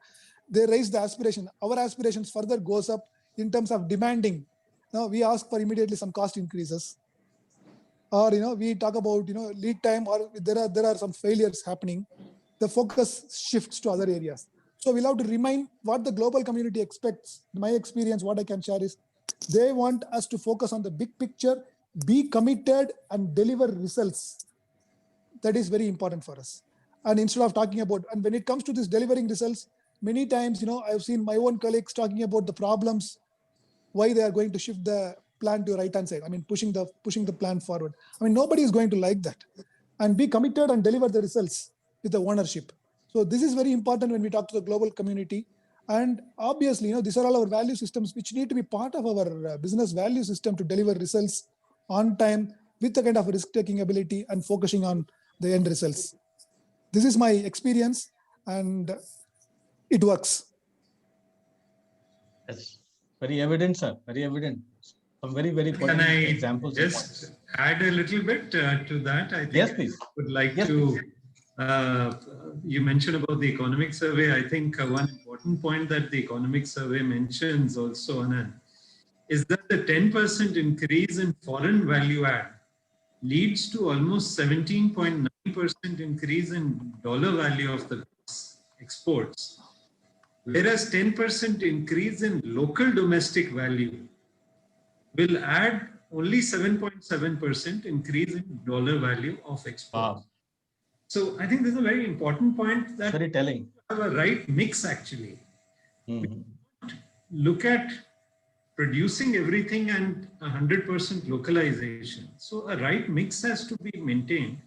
they raise the aspiration. Our aspirations further goes up in terms of demanding. Now we ask for immediately some cost increases, or we talk about lead time, or there are some failures happening. The focus shifts to other areas. So we'll have to remind what the global community expects. In my experience, what I can share is they want us to focus on the big picture, be committed, and deliver results. That is very important for us. And instead of talking about, and when it comes to this delivering results, many times, I've seen my own colleagues talking about the problems, why they are going to shift the plan to right-hand side. I mean, pushing the plan forward. I mean, nobody is going to like that. And be committed and deliver the results with the ownership. So this is very important when we talk to the global community. And obviously, these are all our value systems which need to be part of our business value system to deliver results on time with the kind of risk-taking ability and focusing on the end results. This is my experience, and it works. Yes, very evident, sir. Very evident. Some very, very Can I examples. just add a little bit to that? I think yes, please. I would like to. You mentioned about the economic survey. I think one important point that the economic survey mentions also, Anand, is that the 10% increase in foreign value add leads to almost 17.9% increase in dollar value of the exports, whereas 10% increase in local domestic value will add only 7.7% increase in dollar value of exports. Wow. So I think this is a very important point, that very telling. We have a right mix actually. Mm-hmm. Look at producing everything and 100% localization. So a right mix has to be maintained.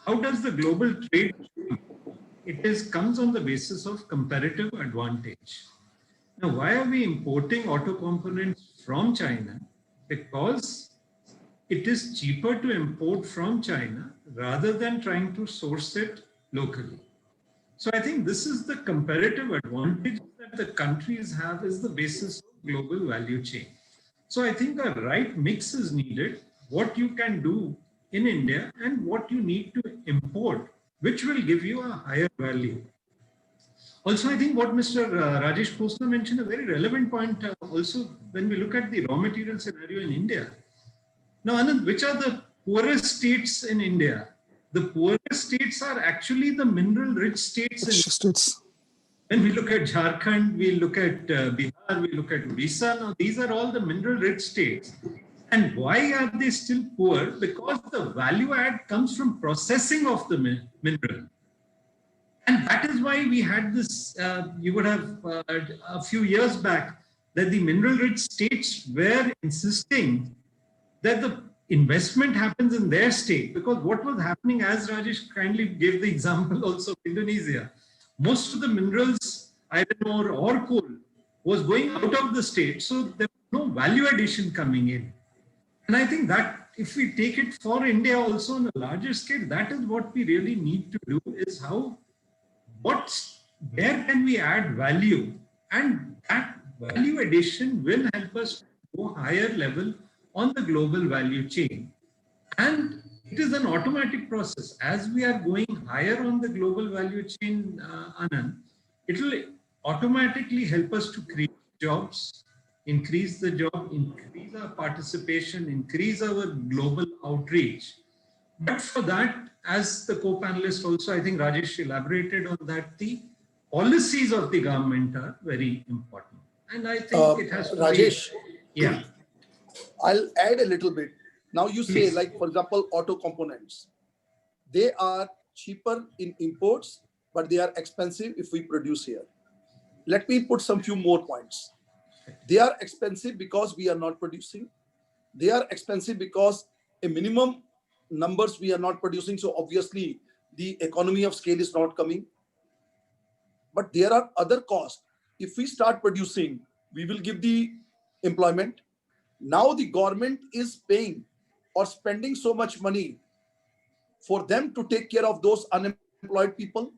how does the global trade? Comes on the basis of comparative advantage. Now, why are we importing auto components from China? Because it is cheaper to import from China rather than trying to source it locally. So I think this is the comparative advantage that the countries have is the basis of global value chain. So I think a right mix is needed, what you can do in India and what you need to import, which will give you a higher value. Also, I think what Mr. Rajesh Khosla mentioned, a very relevant point also when we look at the raw material scenario in India. Now, Anand, which are the poorest states in India? The poorest states are actually the mineral-rich states. When we look at Jharkhand, we look at Bihar, we look at Odisha. Now, these are all the mineral-rich states. And why are they still poor? Because the value add comes from processing of the mineral. And that is why we had this, you would have a few years back, that the mineral-rich states were insisting that the investment happens in their state. Because what was happening, as Rajesh kindly gave the example also of Indonesia, most of the minerals, iron ore or coal, was going out of the state. So there was no value addition coming in. And I think that if we take it for India also on a larger scale, that is what we really need to do is where can we add value? And that value addition will help us go higher level on the global value chain. And it is an automatic process. As we are going higher on the global value chain, Anand, it will automatically help us to create jobs, increase the job, increase our participation, increase our global outreach. But for that, as the co-panelist also, I think Rajesh elaborated on that, the policies of the government are very important. And I think it has to Rajesh, be... Yeah. I'll add a little bit. Now you say, Please. like, for example, auto components. They are cheaper in imports, but they are expensive if we produce here. Let me put some few more points. They are expensive because we are not producing. They are expensive because a minimum numbers we are not producing. So obviously the economy of scale is not coming. But there are other costs. If we start producing, we will give the employment. Now the government is paying or spending so much money for them to take care of those unemployed people,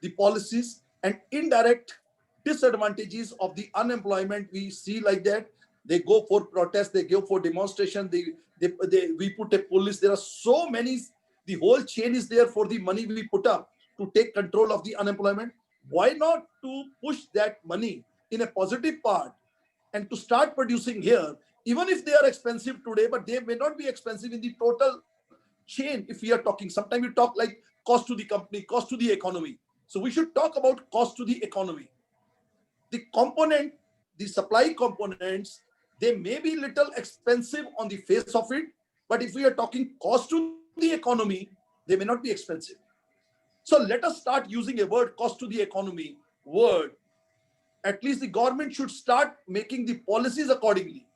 the policies and indirect disadvantages of the unemployment we see like that. They go for protest, they go for demonstration, we put a police. There are so many, the whole chain is there for the money we put up to take control of the unemployment. Why not to push that money in a positive part and to start producing here, even if they are expensive today, but they may not be expensive in the total chain. If we are talking, sometimes we talk like cost to the company, cost to the economy. So we should talk about cost to the economy. The component, the supply components, they may be little expensive on the face of it, but if we are talking cost to the economy, they may not be expensive. So let us start using a word, cost to the economy word. At least the government should start making the policies accordingly.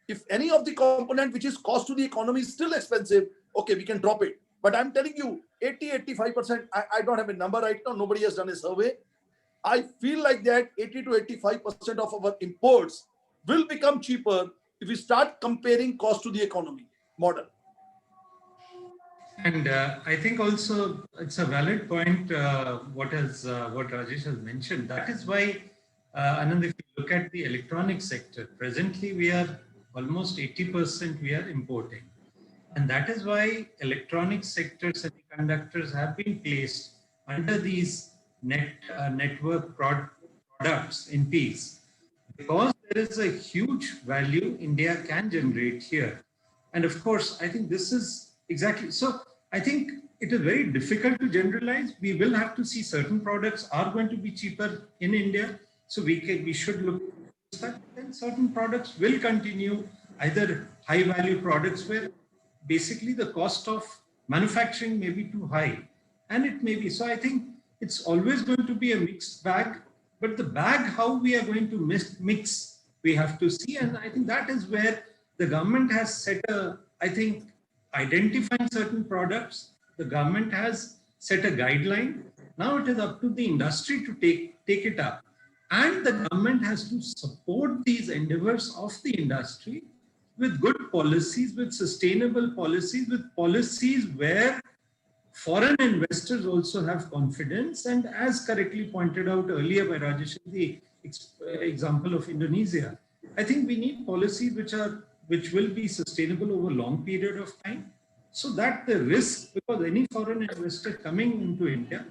If any of the component which is cost to the economy is still expensive, okay, we can drop it. But I'm telling you, 80-85%, I don't have a number right now, nobody has done a survey. I feel like that 80 to 85% of our imports will become cheaper if we start comparing cost to the economy model. And I think also it's a valid point what Rajesh has mentioned. That is why, Anand, if you look at the electronic sector, presently we are almost 80% we are importing. And that is why electronic sector semiconductors have been placed under these network products in peace. Because there is a huge value India can generate here. And of course, I think this is exactly, so I think it is very difficult to generalize. We will have to see certain products are going to be cheaper in India. So we should look at that. Then certain products will continue, either high value products where basically the cost of manufacturing may be too high. And it may be, so I think it's always going to be a mixed bag, but the bag, how we are going to mix, we have to see. And I think that is where the government has set I think, identifying certain products The government has set a guideline. Now it is up to the industry to take it up. And the government has to support these endeavors of the industry with good policies, with sustainable policies, with policies where foreign investors also have confidence. And as correctly pointed out earlier by Rajesh, the example of Indonesia, I think we need policies which will be sustainable over a long period of time, so that the risk, because any foreign investor coming into India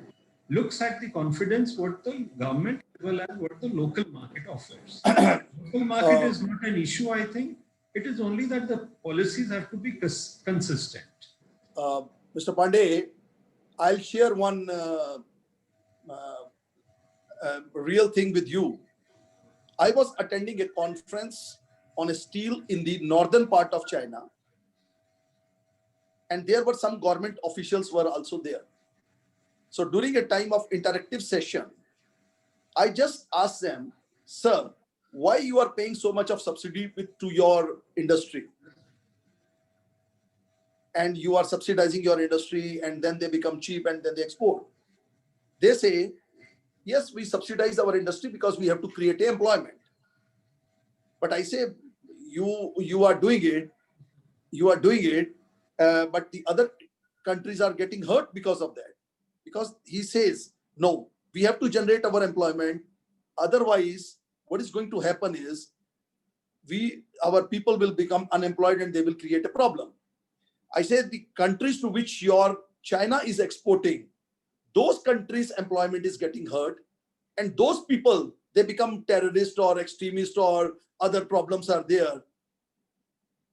looks at the confidence what the government as well as what the local market offers. Local market is not an issue, I think. It is only that the policies have to be consistent. Mr. Pandey, I'll share one real thing with you. I was attending a conference on steel in the northern part of China, and there were some government officials were also there. So during a time of interactive session, I just asked them, sir, why you are paying so much of subsidy to your industry? And you are subsidizing your industry, and then they become cheap and then they export. They say, yes, we subsidize our industry because we have to create employment. But I say, you are doing it, but the other countries are getting hurt because of that. Because he says, no, we have to generate our employment. Otherwise, what is going to happen is our people will become unemployed and they will create a problem. I said the countries to which your China is exporting, those countries' employment is getting hurt, and those people, they become terrorists or extremists or other problems are there.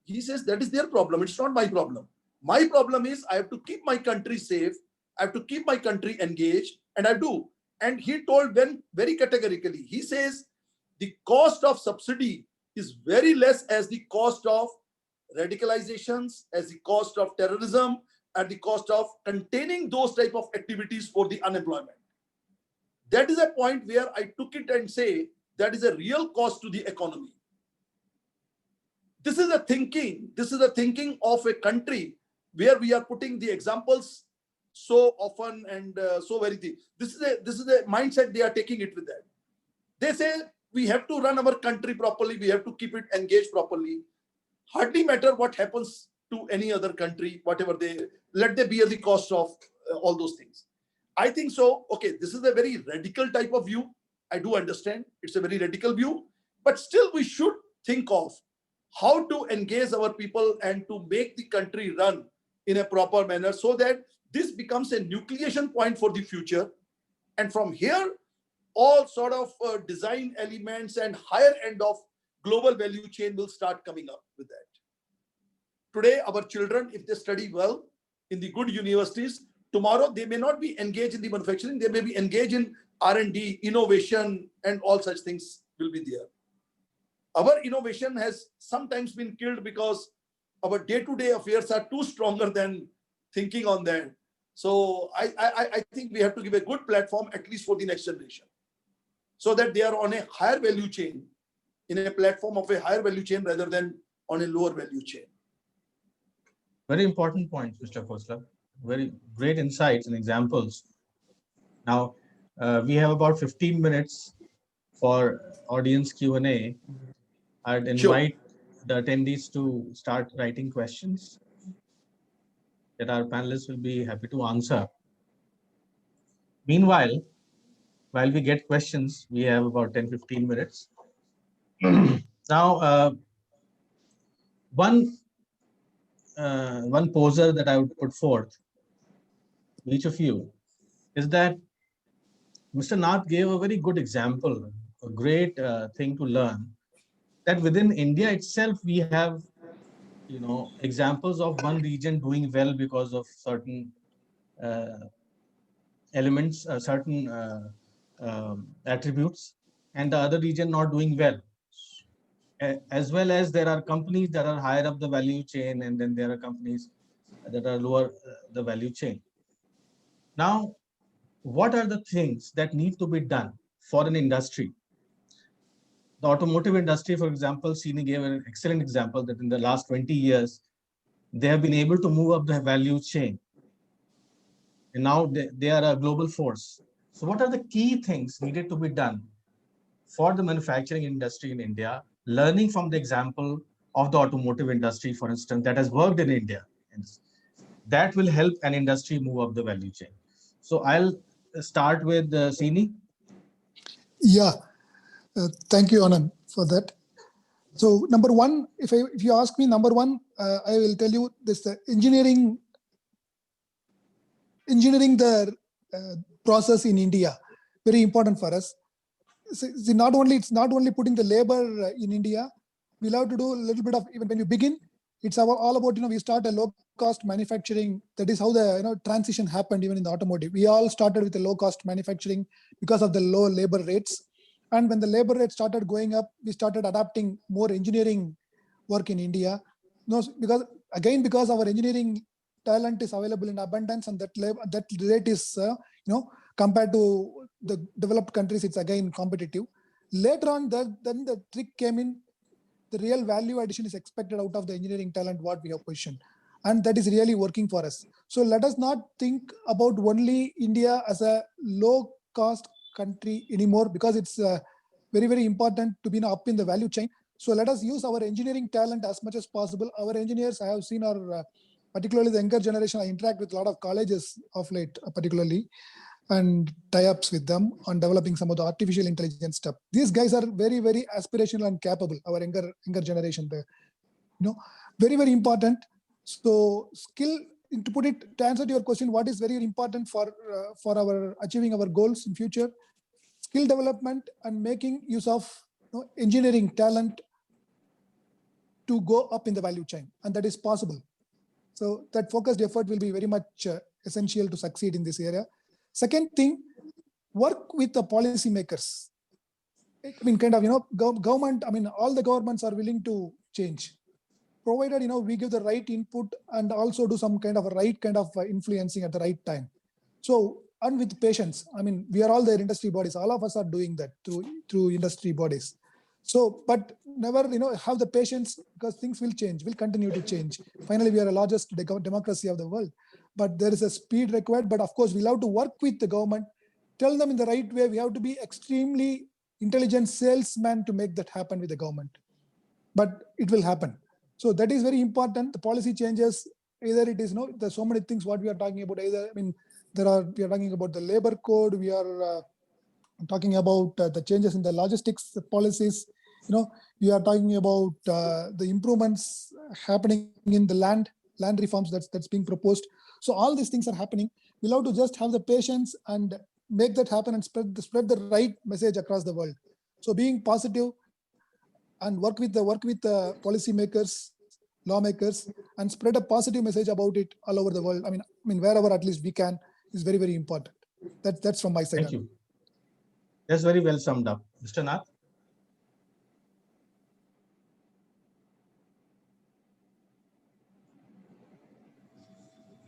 He says that is their problem. It's not my problem. My problem is I have to keep my country safe. I have to keep my country engaged, and I do. And he told them very categorically, he says the cost of subsidy is very less as the cost of radicalizations, as the cost of terrorism, and the cost of containing those type of activities for the unemployment. That is a point where I took it and say that is a real cost to the economy. This is a thinking of a country where we are putting the examples so often and so very deep. This is a mindset they are taking it with that. They say we have to run our country properly, we have to keep it engaged properly. Hardly matter what happens to any other country, whatever let they bear the cost of all those things. I think so. Okay, this is a very radical type of view. I do understand it's a very radical view, but still we should think of how to engage our people and to make the country run in a proper manner so that this becomes a nucleation point for the future. And from here, all sort of design elements and higher end of global value chain will start coming up with that. Today, our children, if they study well in the good universities, tomorrow they may not be engaged in the manufacturing, they may be engaged in R&D, innovation, and all such things will be there. Our innovation has sometimes been killed because our day-to-day affairs are too stronger than thinking on that. So I think we have to give a good platform, at least for the next generation, so that they are on a higher value chain, in a platform of a higher value chain rather than on a lower value chain. Very important point, Mr. Khosla. Very great insights and examples. Now, we have about 15 minutes for audience Q&A. I'd invite the attendees to start writing questions that our panelists will be happy to answer. Meanwhile, while we get questions, we have about 10-15 minutes. Now, one poser that I would put forth to each of you is that Mr. Nath gave a very good example, a great thing to learn, that within India itself, we have, examples of one region doing well because of certain elements, certain attributes, and the other region not doing well. As well as there are companies that are higher up the value chain, and then there are companies that are lower the value chain. Now, what are the things that need to be done for an industry? The automotive industry, for example, Srini gave an excellent example that in the last 20 years, they have been able to move up the value chain. and now they are a global force. So what are the key things needed to be done for the manufacturing industry in India, learning from the example of the automotive industry, for instance, that has worked in India? And that will help an industry move up the value chain. So I'll start with Sini. Yeah, thank you, Anand, for that. So number one, if you ask me, number one, I will tell you this: engineering the process in India, very important for us. See, it's not only putting the labor in India. We'll have to do a little bit of, even when you begin, it's all about, we start a low cost manufacturing. That is how the transition happened even in the automotive. We all started with the low cost manufacturing because of the low labor rates. And when the labor rates started going up, we started adapting more engineering work in India. Because our engineering talent is available in abundance, and that rate is compared to the developed countries, it's again competitive. Later on, then the trick came in. The real value addition is expected out of the engineering talent what we have positioned, and that is really working for us. So let us not think about only India as a low cost country anymore, because it's very, very important to be up in the value chain. So let us use our engineering talent as much as possible. Our engineers, I have seen, are particularly the younger generation. I interact with a lot of colleges of late, particularly, and tie-ups with them on developing some of the artificial intelligence stuff. These guys are very, very aspirational and capable. Our younger generation, very, very important. So skill, to answer to your question, what is very important for our achieving our goals in future? Skill development and making use of engineering talent to go up in the value chain, and that is possible. So that focused effort will be very much essential to succeed in this area. Second thing, work with the policymakers. Government, all the governments are willing to change, provided, we give the right input and also do some kind of a right kind of influencing at the right time. So, and with patience, we are all the industry bodies. All of us are doing that through industry bodies. So, but never, have the patience, because things will change, will continue to change. Finally, we are the largest democracy of the world, but there is a speed required. But of course, we'll have to work with the government, tell them in the right way. We have to be extremely intelligent salesman to make that happen with the government, but it will happen. So that is very important. The policy changes, either it is, there's so many things what we are talking about. Either, we are talking about the labor code. We are talking about the changes in the logistics policies. We are talking about the improvements happening in the land reforms that's being proposed. So all these things are happening. We'll have to just have the patience and make that happen and spread the right message across the world. So being positive and work with the policymakers, lawmakers, and spread a positive message about it all over the world. Wherever at least we can, is very, very important. That's from my side. Thank you. That's very well summed up. Mr. Nath?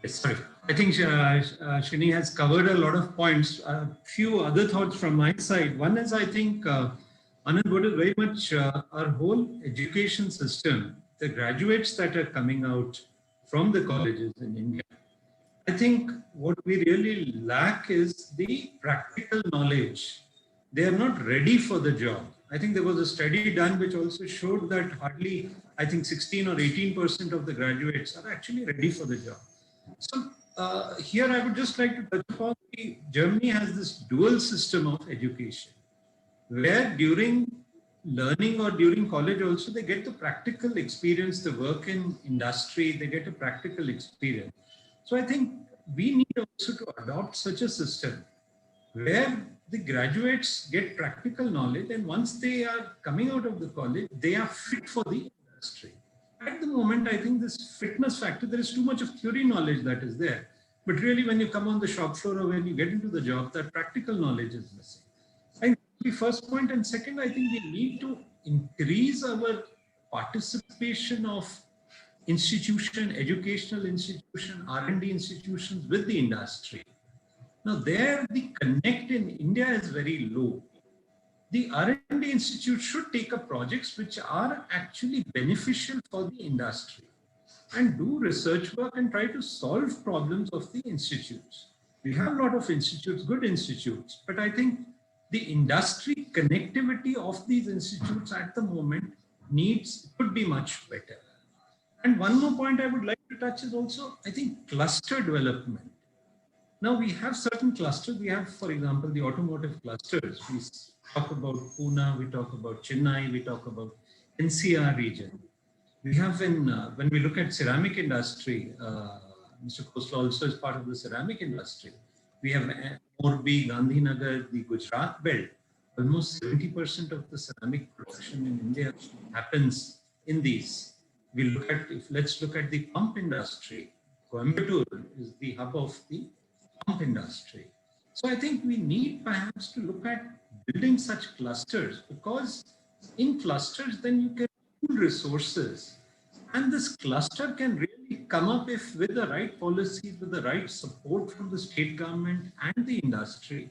Sorry. I think Shini has covered a lot of points. A few other thoughts from my side. One is, I think, Anand, what is very much our whole education system, the graduates that are coming out from the colleges in India, I think what we really lack is the practical knowledge. They are not ready for the job. I think there was a study done which also showed that hardly, I think 16 or 18% of the graduates are actually ready for the job. So here I would just like to touch upon Germany has this dual system of education, where during learning or during college also they get the practical experience, the work in industry, they get a practical experience. So I think we need also to adopt such a system where the graduates get practical knowledge, and once they are coming out of the college, they are fit for the industry. At the moment, I think this fitness factor, there is too much of theory knowledge that is there. But really, when you come on the shop floor or when you get into the job, that practical knowledge is missing. And the first point, and second, I think we need to increase our participation of educational institution, R&D institutions with the industry. Now there, the connect in India is very low. The R&D institute should take up projects which are actually beneficial for the industry and do research work and try to solve problems of the institutes. We have a lot of institutes, good institutes, but I think the industry connectivity of these institutes at the moment could be much better. And one more point I would like to touch is also, I think, cluster development. Now we have certain clusters. We have, for example, the automotive clusters. We talk about Pune, we talk about Chennai, we talk about NCR region. We have when we look at ceramic industry, Mr. Khosla also is part of the ceramic industry. We have Morbi, Gandhinagar, the Gujarat belt. Almost 70% of the ceramic production in India happens in these. Let's look at the pump industry. Coimbatore is the hub of the pump industry. So I think we need perhaps to look at building such clusters, because in clusters, then you can pool resources. And this cluster can really come up if with the right policies, with the right support from the state government and the industry.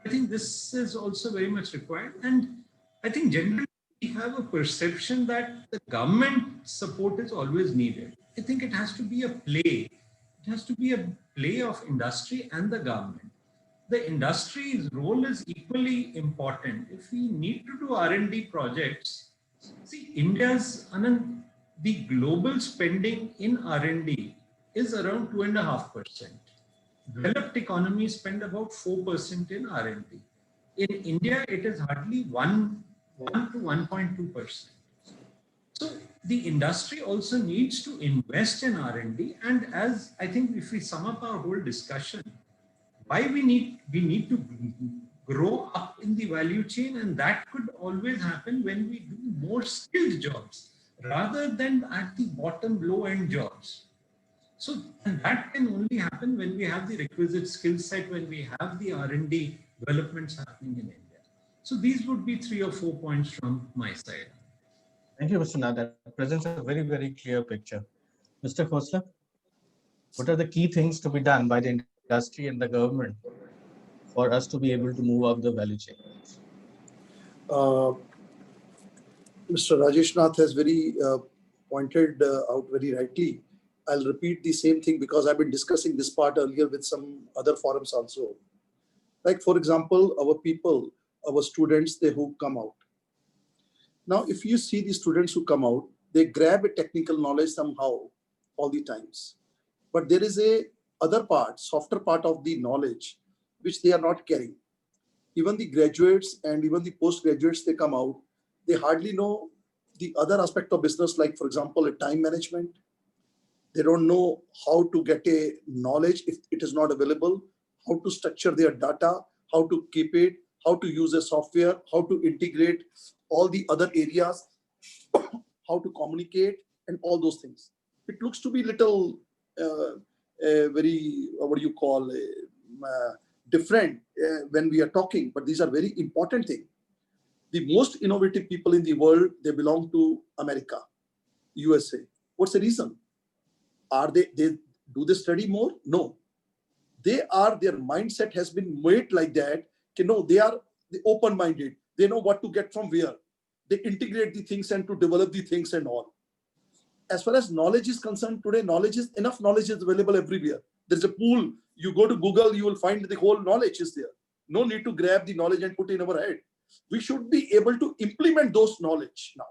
I think this is also very much required. And I think generally we have a perception that the government support is always needed. I think it has to be a play. It has to be a play of industry and the government. The industry's role is equally important. If we need to do R&D projects, see, Anand, the global spending in R&D is around 2.5%. Developed economies spend about 4% in R&D. In India, it is hardly 1 to 1.2%. So the industry also needs to invest in R&D. And as I think if we sum up our whole discussion, why we need to grow up in the value chain, and that could always happen when we do more skilled jobs rather than at the bottom low-end jobs. So and that can only happen when we have the requisite skill set, when we have the R&D developments happening in India. So these would be 3 or 4 points from my side. Thank you, Mr. Nath. That presents a very, very clear picture. Mr. Khosla, what are the key things to be done by the industry and the government for us to be able to move up the value chain? Mr. Rajesh Nath has very pointed out very rightly. I'll repeat the same thing because I've been discussing this part earlier with some other forums also. Like, for example, our people, our students, they who come out. Now, if you see the students who come out, they grab a technical knowledge somehow all the times. But there is a other part, softer part of the knowledge, which they are not carrying. Even the graduates and even the postgraduates, they come out, they hardly know the other aspect of business, like, for example, a time management. They don't know how to get a knowledge if it is not available, how to structure their data, how to keep it, how to use a software, how to integrate all the other areas, how to communicate, and all those things. It looks to be little very, what do you call, different when we are talking, but these are very important things. The most innovative people in the world, they belong to America, USA. What's the reason? Do they study more? No. Their mindset has been made like that. They are open-minded. They know what to get from where. They integrate the things and to develop the things and all. As far as knowledge is concerned, today enough knowledge is available everywhere. There's a pool. You go to Google, you will find the whole knowledge is there. No need to grab the knowledge and put it in our head. We should be able to implement those knowledge now.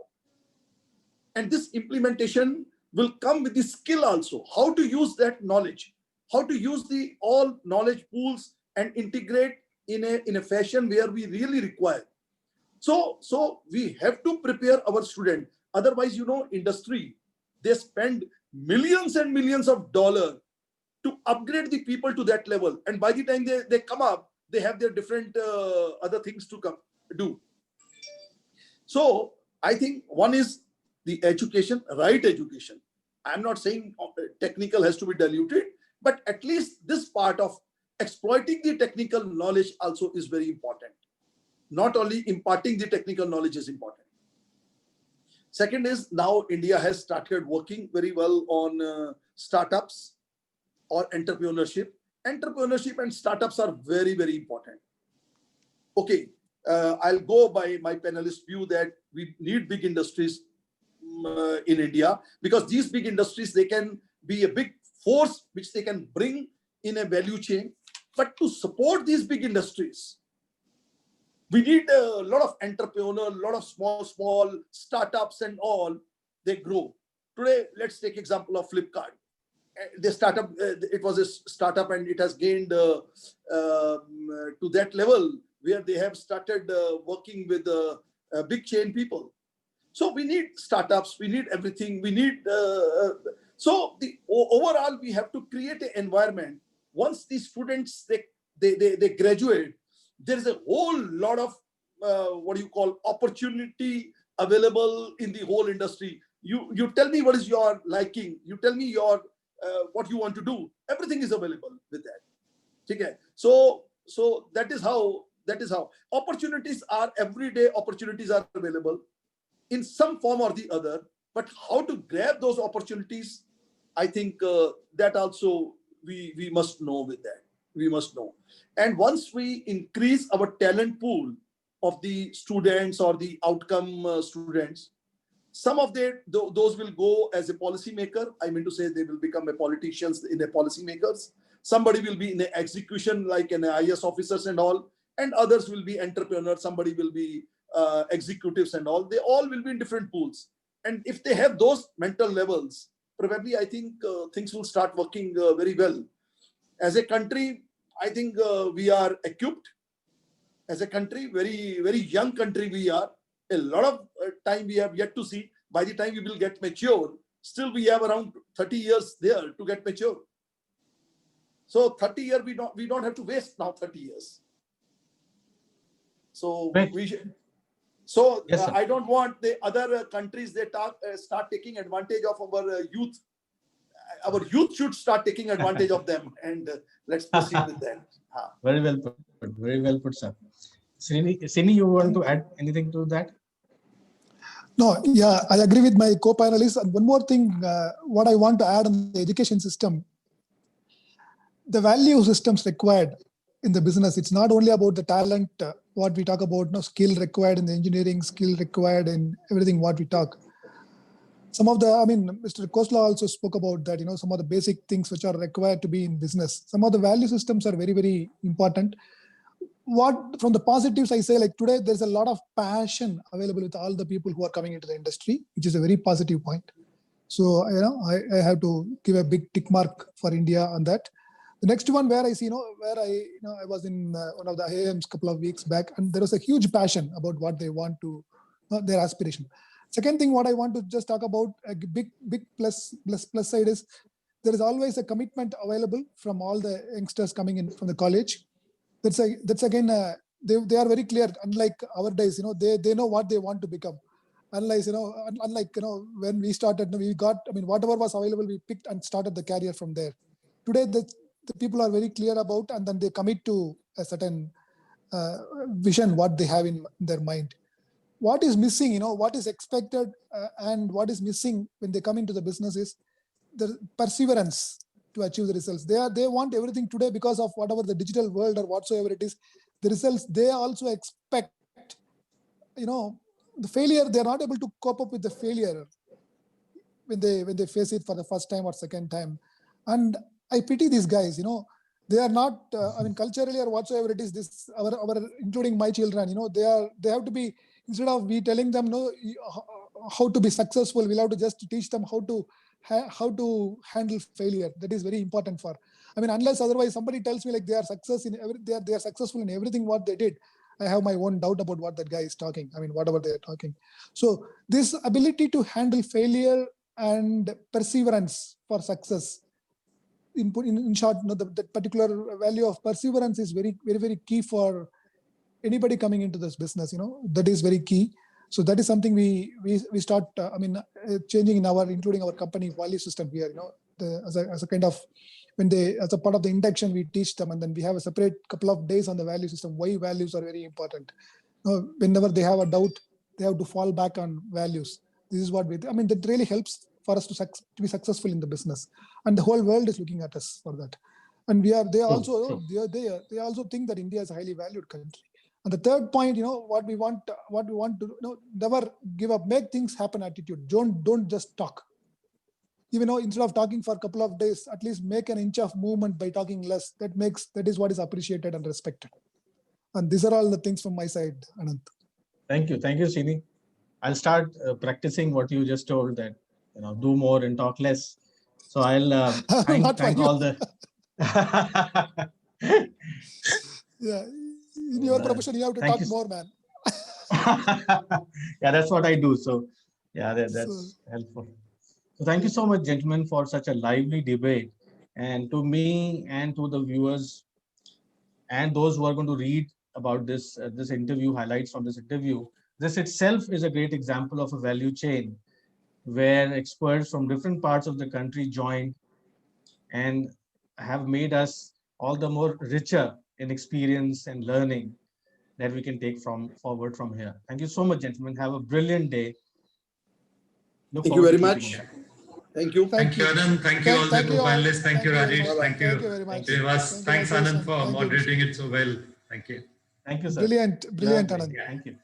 And this implementation will come with the skill also. How to use that knowledge, how to use the all knowledge pools and integrate in a fashion where we really require. So we have to prepare our student. Otherwise, industry, they spend millions and millions of dollars to upgrade the people to that level. And by the time they come up, they have their different other things to do. So I think one is the education, right education. I'm not saying technical has to be diluted, but at least this part of exploiting the technical knowledge also is very important. Not only imparting the technical knowledge is important. Second is, now India has started working very well on startups or entrepreneurship. Entrepreneurship and startups are very, very important. Okay, I'll go by my panelist view that we need big industries in India, because these big industries, they can be a big force which they can bring in a value chain. But to support these big industries, we need a lot of entrepreneurs, a lot of small startups and all. They grow. Today, let's take example of Flipkart. The startup, it was a startup and it has gained to that level where they have started working with big chain people. So we need startups, we need everything, we need, so overall we have to create an environment. Once these students, they graduate, there is a whole lot of, what do you call, opportunity available in the whole industry. You tell me what is your liking, you tell me your, what you want to do, everything is available with that. Okay? So that is how opportunities are, everyday opportunities are available in some form or the other, but how to grab those opportunities, I think that also we must know with that. We must know. And once we increase our talent pool of the students or the outcome students, some of those will go as a policymaker. I mean to say they will become a politicians in a policymakers. Somebody will be in the execution like an IAS officers and all, and others will be entrepreneurs. Somebody will be executives and all. They all will be in different pools. And if they have those mental levels, probably I think things will start working very well. As a country, I think we are equipped. As a country, very young country we are. A lot of time we have yet to see. By the time we will get mature, still we have around 30 years there to get mature. So 30 years, we don't have to waste now 30 years. So Right. we should. So Yes, I don't want the other countries, they start taking advantage of our youth. Our youth should start taking advantage of them, and let's proceed with that. Very well put. Very well put, sir. Srini, you want to add anything to that? No, yeah, I agree with my co-panelists. And one more thing, what I want to add on the education system, the value systems required in the business. It's not only about the talent, what we talk about, no skill required in the engineering, skill required in everything what we talk. Some of the, I mean, Mr. Khosla also spoke about that, some of the basic things which are required to be in business. Some of the value systems are very, very important. What from the positives I say, like today, there's a lot of passion available with all the people who are coming into the industry, which is a very positive point. So, I have to give a big tick mark for India on that. The next one where I see, where I was in one of the IIMs a couple of weeks back, and there was a huge passion about what they want to, their aspiration. Second thing, what I want to just talk about, a big plus side is there is always a commitment available from all the youngsters coming in from the college. That's again, they are very clear. Unlike our days, they know what they want to become. Unlike when we started, we got, whatever was available, we picked and started the career from there. Today, the people are very clear about, and then they commit to a certain vision, what they have in their mind. What is missing, what is expected and what is missing when they come into the business is the perseverance to achieve the results. They want everything today because of whatever the digital world or whatsoever it is, the results. They also expect, the failure. They're not able to cope up with the failure when they face it for the first time or second time. And I pity these guys. They are not. Culturally or whatsoever it is. This our including my children. They have to be, instead of we telling them how to be successful, we'll have to just teach them how to handle failure. That is very important for. Unless otherwise somebody tells me like they are successful in everything what they did, I have my own doubt about what that guy is talking. Whatever they are talking. So this ability to handle failure and perseverance for success. In short, the particular value of perseverance is very, very, very key for anybody coming into this business. That is very key. So that is something we start. Changing in including our company value system here. As a kind of as a part of the induction, we teach them, and then we have a separate couple of days on the value system. Why values are very important. Whenever they have a doubt, they have to fall back on values. This is what that really helps for us to be successful in the business, and the whole world is looking at us for that. And they also think that India is a highly valued country. And the third point, what we want to never give up, make things happen attitude. Don't just talk. even though instead of talking for a couple of days, at least make an inch of movement by talking less. That is what is appreciated and respected. And these are all the things from my side, Anant. Thank you, Srini. I'll start practicing what you just told, that do more and talk less. So I'll Not for thank you. all the. Yeah, in your profession, you have to Thank talk you. more, man. Yeah, that's what I do. So yeah, that's So- helpful. So thank you so much, gentlemen, for such a lively debate. And to me and to the viewers and those who are going to read about this interview, highlights from this interview, this itself is a great example of a value chain where experts from different parts of the country joined and have made us all the more richer in experience and learning that we can take forward from here. Thank you so much, gentlemen. Have a brilliant day. Look Thank you forward very to keeping much. in touch. Thank you. Thank you, Anand. Thank you all the Thank you all. co-panelists. Thank you, very Rajesh. much. Thank Thank you you. very much. Srinivas. Thank you, Thanks, Rajesh, Anand, and for thank you, moderating it so well. Thank you. Thank you, sir. Brilliant, Lovely. Anand. Thank you.